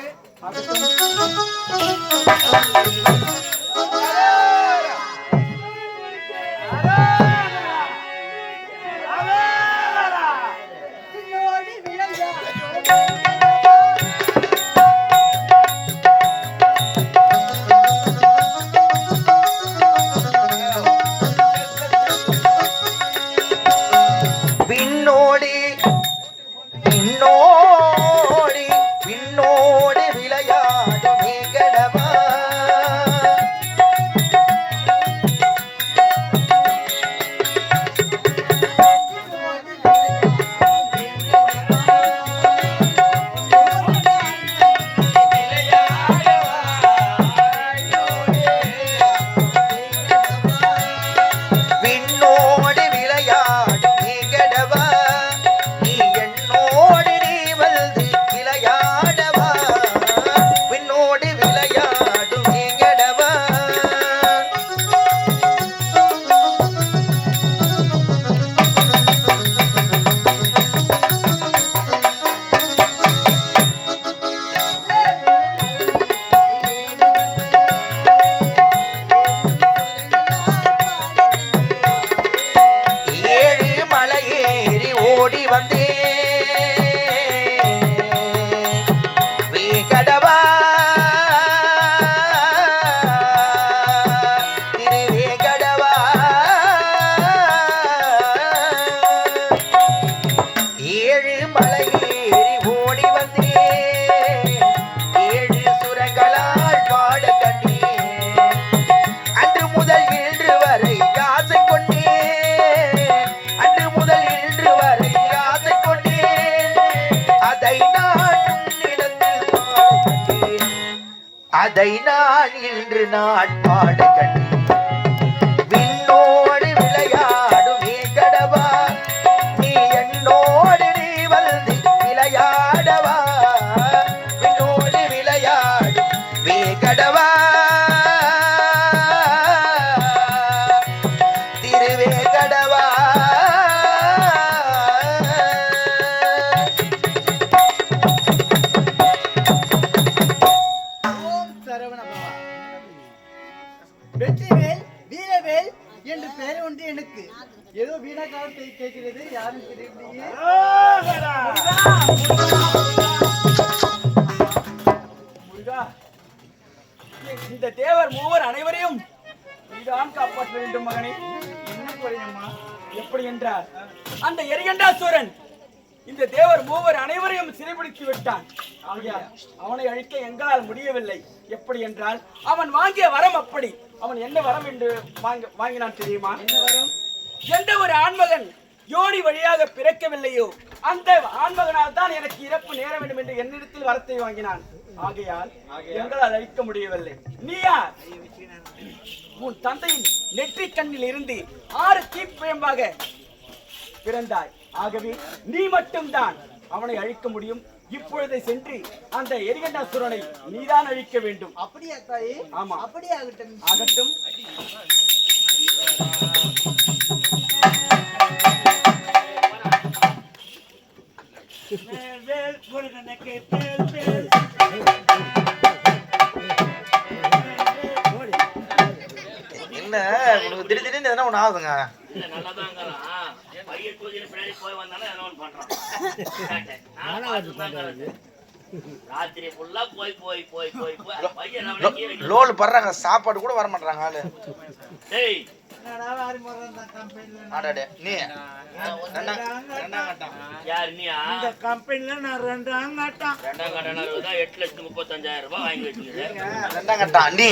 விண்ணோடி விண்ணோடி விண்ணோடி விண்ணோடு விளையாடும் விகடவா நீ என்னோடு நீ வந்து விளையாடவா விண்ணோடு விளையாடும் விகடவா ஓடி வந்தே வேகடவா திருவேகடவா ஏழு மலையேறி ஓடி வந்தே ஏழு சுரங்களால் பாட கண்டே அன்று முதல் இன்று வரை ஆசை கொண்டே அன்று முதல் இன்று வரை ஆசை கொண்டேன் அதை நான் உன்னிடத்தில் பாட கண்டேன் அதை நான் இன்று நான் பாட கண்டேன் விண்ணோடு விளையாடும் வேகடவா நீ என்னோடு நீ வந்து விளையாடவா விண்ணோடு விளையாடும் வேகடவா திருவேகடவா ஓம் சரவண பவா. வெற்றிவேல் வீரவேல் என்று பெயர் ஒன்று எனக்கு ஏதோ வீணா காலத்தை கேட்கிறது யாரும் தெரியலையே. முருகா, இந்த தேவர் மூவர் அனைவரையும் நீதான் காப்பாற்ற வேண்டும் மகனே. என்ன குறையம்மா? எப்படி என்றால் அந்த எரிகண்டாசுரன் இந்த தேவர் மூவர் அனைவரையும் சிறைபிடித்து விட்டான். ஆகையால் அவனை அழிக்க எங்களால் முடியவில்லை. எப்படி என்றால் அவன் வாங்கிய வரம் அப்படி. அவன் என்ன வரம் என்று வாங்கினான் தெரியுமா? என்ன வரம்? எந்த ஒரு ஆண்மகன் யோனி வழியாக பிறக்கவில்லையோ அந்த ஆண்மகனால் தான் எனக்கு இறப்பு நேர வேண்டும் என்று என்னிடத்தில் வரத்தை வாங்கினான். ஆகையால் எங்களால் அழிக்க முடியவில்லை. நீ யார்? உன் தந்தையின் நெற்றி கண்ணில் இருந்து 6 தீப்பயம்பாக பிறந்தாய். ஆகவே நீ மட்டும்தான் அவனை அழிக்க முடியும். இப்பொழுது சென்று அந்த எரிகண்டாசுரனை நீதான் அழிக்க வேண்டும். அப்படியா தாயே? ஆமா. அப்படியே ஆகட்டும். ஆகட்டும். என்ன உனக்கு திடீர்னு எதனா ஒண்ணு ஆகுதுங்க? இல்ல நல்லாதாங்கறான். பையன் தூக்கிட்டு பின்னாடி போய் வந்தானே என்ன ஒன்று பண்றான். ராத்திரி ஃபுல்லா போய் பையன் அவனை கீழே லோல் பண்றாங்க, சாப்பாடு கூட வர மாட்டாங்க ஆளு. டேய் என்னடா வாரி போடுறேன் அந்த கம்பெனில. ஆடாடே நீ ரெண்டாம் கட்டம் யார் நீயா? இந்த கம்பெனில நான் ரெண்டாம் கட்டம். 8,35,000 ரூபாய் வாங்கி வச்சுக்கிறேன். ரெண்டாம் கட்டம் நீ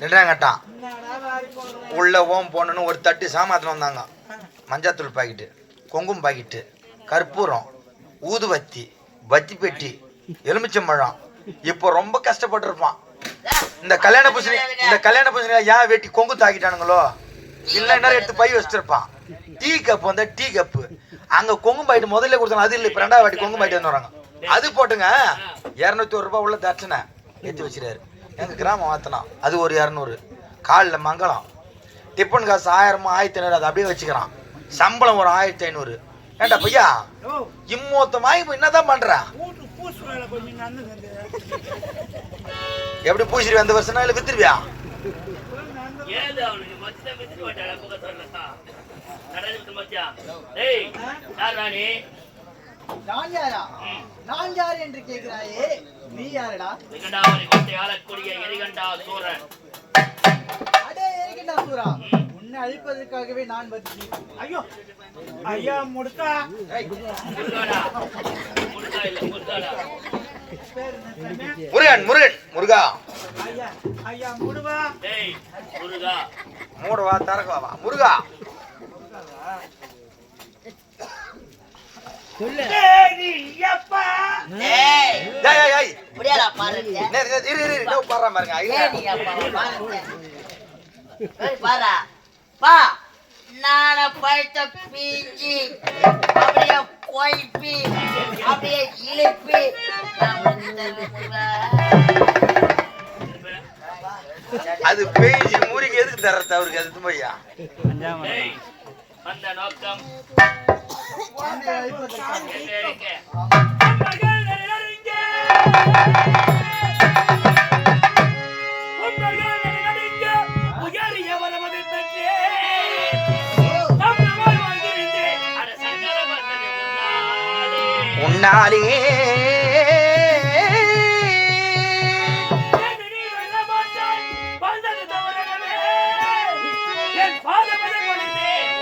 ரெண்டாம் கட்டம் என்னடா வாரி போடுறேன்? உள்ள ஓம் போனன்னு ஒரு தட்டு சாமாத்துல வந்தாங்க. மஞ்சாத்தூள் பாக்கெட்டு, குங்குமம் பாக்கெட்டு, கற்பூரம், ஊதுவத்தி, பத்தி பெட்டி, எலுமிச்சம்பழம். இப்போ ரொம்ப கஷ்டப்பட்டு இருப்பான். இந்த கல்யாண பூசணி ஏன் வெட்டி கொங்கு தாக்கிட்டானுங்களோ இல்ல என்ன எடுத்து பை வச்சிருப்பான். டீ கப் வந்தா டீ கப்பு அங்க கொங்கு பாயிட்டு முதல்ல கொடுத்தாங்க. அது இல்லை, இப்ப 2வது வாட்டி கொங்கு பாயிட்டு வந்து வராங்க. அது போட்டுங்க 201 ரூபாய் உள்ள தட்சணை ஏற்றி வச்சிருக்காரு. எங்க கிராமம் வாத்தனம் அது ஒரு 200. காலில் மங்களம் டிஃபன் காசு 1000 1500 அதை அப்படியே வச்சுக்கிறான். சம்பளம் ஒரு 1500. ஏண்டா பையா இம்மொத்தமாய் இப்போ என்னதான் பண்ற? எப்படி பூசிரி வந்த வருஷம் இல்லை வித்துருவியா? ஏது அவனுக்கு மொத்தம் வித்துட்டு வட்டாடா பக்கத்துல நடந்து மத்தியா. டேய் யார் ராணி? நான் யாரா? நான் யார் என்று கேட்கிறாயே, நீ யாரடா? விகண்டாவரி கொட்டை ஆளக்கூடிய எரிகண்டாசூரன். அடே எரிகண்டாசூரா, உன்னை அழிப்பதற்காகவே நான் வந்தேன். ஐயோ ஐயா முடுக்கா முருகாடா இல்ல முருகாடா. முருகன் முருகா ஐயா ஐயா முடுவா. டேய் முருகா மூடவா தரகவா முருகா சரி அப்பா. ஏய் ஏய் ஏய் ஏய் முடியாடா பாருங்க. இரு பாறா பாருங்க. ஏய் நீ அப்பா பாருங்க. ஏய் பாரா பா நான பழுத்த பீஞ்சி அப்படியே கொய்ப்பி அப்படியே இழுப்பி நம்மளுக்கு தருவேன். அது பேசி மூலிகை எதுக்கு தர்றது அவருக்கு அது தும்பையா டேய், அந்த நோக்கம் என்ன இருக்கு? அட சங்கர வந்தது உன்னாலே. உன்னாலே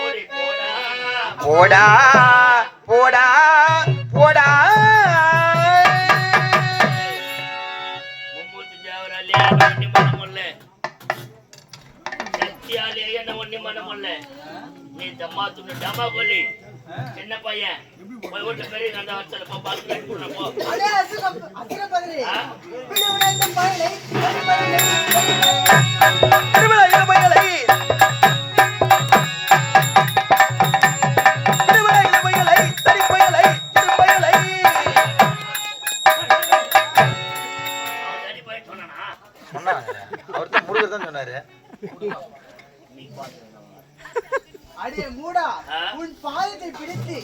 ஓடி போடா. போடா போடா போடா மும்மூர்த்தி தேவராலே என்ன ஒண்ணி மனமுல்ல, சக்தியாலே என்ன ஒண்ணி மனமுல்ல. நீ தம்மா துண்ணு டமா கொல்லி. என்ன பையன் போய் விட்டு பெரிய அந்த வருஷத்துல போ பாத்து போ. அடே அசுர பதிலே ஆ? பிள்ளை உடைந்த பாயிலை திருவிழா இளமைகளை திருவிழா இளமைகளை தனிப்பயலை திருப்பயலை அவன் தனி போயிட்டு சொன்னானா? சொன்னாங்க அவர் தான் முருகர் தான் சொன்னாரு நீ பாத்து. அடே மூடா ஆ? உன் பாதத்தை பிடித்து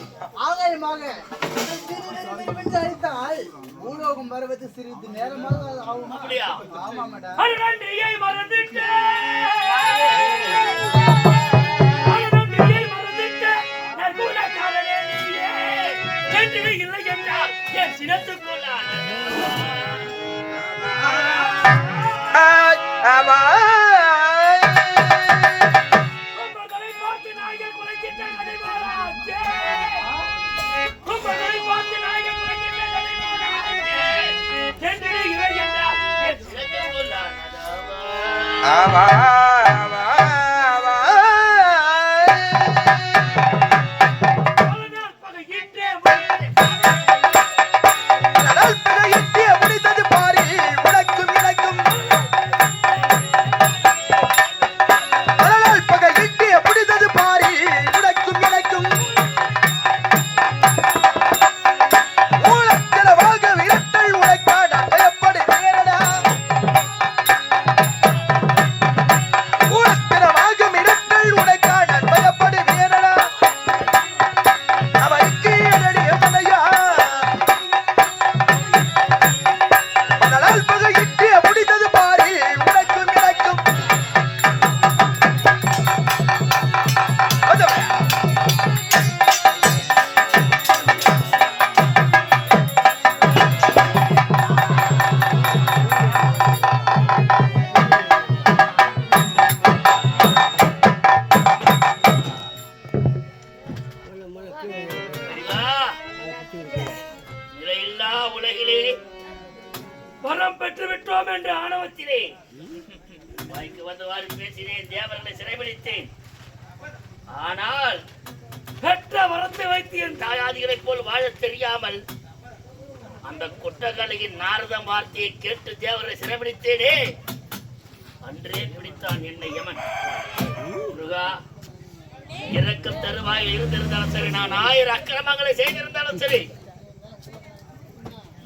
ஆகாயமாக அழைத்தால் பூலோகம் வருவது சிறிது நேரமாக ஆகும். அப்படியா? ஆமா மேடம். அருணண்டியை மறந்துட்டேன். நற்குணக்காரனே நீயே. சென்றிடு இல்லை என்றால் என் சினத்துக்குள் ஆமா உங்களை பார்த்து நாய்கள் குலைக்கின்ற கதை போலாச்சே. உங்களை பார்த்து நாய்கள் குலைக்கின்ற கதை போலாச்சே. சென்றிடு இல்லை என்றால் என் சினத்துக்குள் ஆமா ஆமா ஆமா பலநாள் பகையின்றே வாழ்வதை கடல் பிழையிட்டு முடித்தது பாரு உனக்கும் எனக்கும் கடலால் பகையிட்டு முடித்தது பாரு உனக்கும் எனக்கும் ஊழக்கிழவாக விரட்டல் உனக்கான பயப்படு நேரடா ஊழக்கிழவாக மிரட்டல் உனக்கான பயப்படு நேரடா அவருக்கு என்னுடைய மனையா கடலால் பகையிட்டு முடித்தது பாரு உனக்கும் எனக்கும் வந்தவா. சரிவா? நிலையில்லா உலகிலே வரம் பெற்று விட்டோம் என்ற ஆணவத்திலே வாய்க்கு வந்தவாறு பேசினேன், தேவர்களை சிறைபிடித்தேன். ஆனால் பெற்ற வரத்தை வைத்து என் தாயாதிகளைப் போல் வாழத் தெரியாமல் அந்த குட்டகலையின் நாரதம் வார்த்தையை கேட்டு தேவரை சிறைபிடித்தேனே, அன்றே பிடித்தான் என்னை யமன். முருகா, இறக்கும் தருவாயில் இருந்திருந்தாலும் சரி, நான் 1000 அக்கிரமங்களை செய்திருந்தாலும் சரி,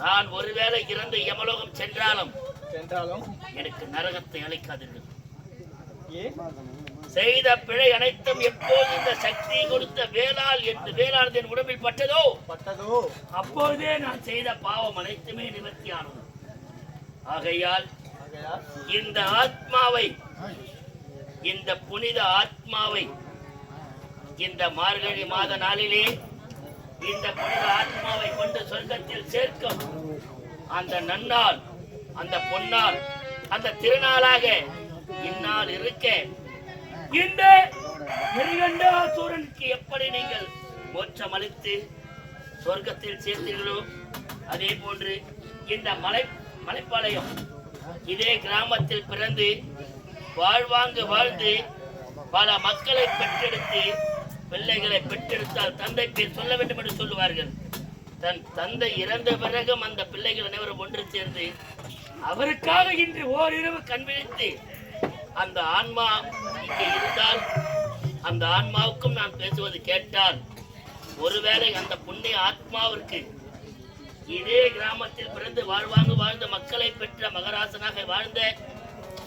நான் ஒருவேளை இறந்து யமலோகம் சென்றாலும் எனக்கு நரகத்தை அளிக்காதீர்கள். செய்த பிழை அனைத்தும் எப்போது இந்த சக்தி கொடுத்த வேளால் என்று வேளாளர் என் உடம்பில் பட்டதோ அப்போதே நான் செய்த பாவம் அனைத்துமே நிவர்த்தியானது. ஆகையால் இந்த ஆத்மாவை, இந்த புனித ஆத்மாவை இந்த மார்கழி மாத நாளிலே இந்த புனித ஆத்மாவை கொண்டு சொர்க்கத்தில் சேர்க்கும் அந்த நன்னாள், அந்த பொன்னாள், அந்த திருநாளாக இந்நாள் இருக்க இந்த எரிகண்டாசூரனுக்கு எப்படி நீங்கள் மோட்சம் அளித்து சொர்க்கத்தில் சேர்த்தீர்களோ அதே போன்று இந்த மலைப்பாளையம் இதே கிராமத்தில் பிறந்து வாழ்வாங்கு வாழ்ந்து பல மக்களை பெற்றெடுத்து பிள்ளைகளை பெற்றெடுத்தால் தந்தை பேர் சொல்ல வேண்டும் என்று சொல்லுவார்கள். தன் தந்தை இறந்த பிறகும் அந்த பிள்ளைகள் அனைவரும் ஒன்று சேர்ந்து அவருக்காக இன்று ஓரிரவு கண் விழித்து அந்த ஆன்மா இங்கே இருந்தால் அந்த ஆன்மாவுக்கும் நான் பேசுவது கேட்டால் ஒருவேளை அந்த புண்ணிய ஆத்மாவிற்கு இதே கிராமத்தில் பிறந்து வாழ்ந்த மக்களை பெற்ற மகராசனாக வாழ்ந்த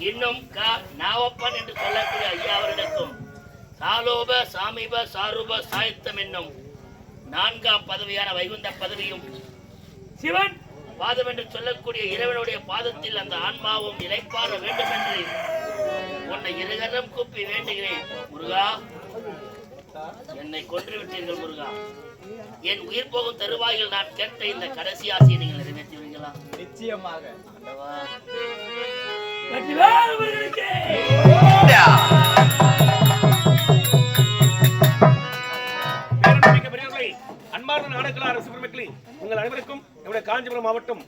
இன்னும் நாவப்பன் என்று சொல்லக்கூடிய ஐயா அவர்களுக்கும் சாலோப சாமீப சாரூப சாயத்தம் என்னும் 4ஆம் பதவியான வைகுந்த பதவியும் சிவன் பாதம் என்று சொல்லக்கூடிய இறைவனுடைய பாதத்தில் அந்த ஆன்மாவும் இளைப்பாற வேண்டும் என்று உன்னை இருகரம் கூப்பி வேண்டுகிறேன் முருகா. என்னை கொன்று விட்டீர்கள் முருகா. என் உயிர் போகும் தருவாயில் நான் கேட்ட இந்த கடைசி ஆசையை நீங்கள் நிறைவேற்றுவீர்களா? நிச்சயமாக. அன்பார்ந்த நாடகலா அரசு பெருமக்களே, உங்கள் அனைவருக்கும் என்னுடைய காஞ்சிபுரம் மாவட்டம்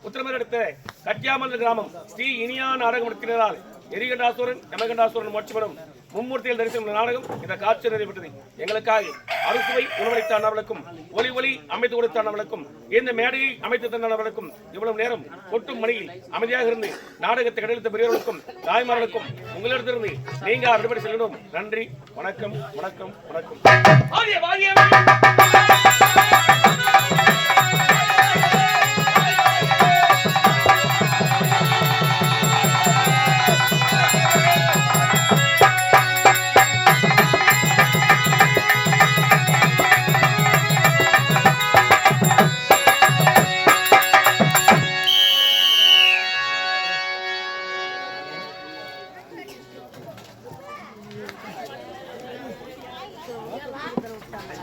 உத்தரமேறு அடுத்த கட்டியாமல் கிராமம் ஸ்ரீ இனியா நாடகம் நடத்தினார். எரிகண்டாசுரன் யமகண்டாசுரன் மோட்சமனும் மும்மூர்த்தியில் தரிசனம் நாடகம் இந்த காட்சி நடைபெற்றது. எங்களுக்காக அறுசுவை உணவளித்த அண்ணாவளுக்கும் ஒலி அமைத்து கொடுத்த அண்ணாவளுக்கும் இந்த மேடையை அமைத்து தந்த அண்ணாவளுக்கும் இவ்வளவு நேரம் கொட்டும் மணியில் அமைதியாக இருந்து நாடகத்தை கடலித்த பெரியவர்களுக்கும் தாய்மார்களுக்கும் உங்களிடத்திலிருந்து நீங்க விடுபடி செல்லணும். நன்றி, வணக்கம், வணக்கம், வணக்கம்.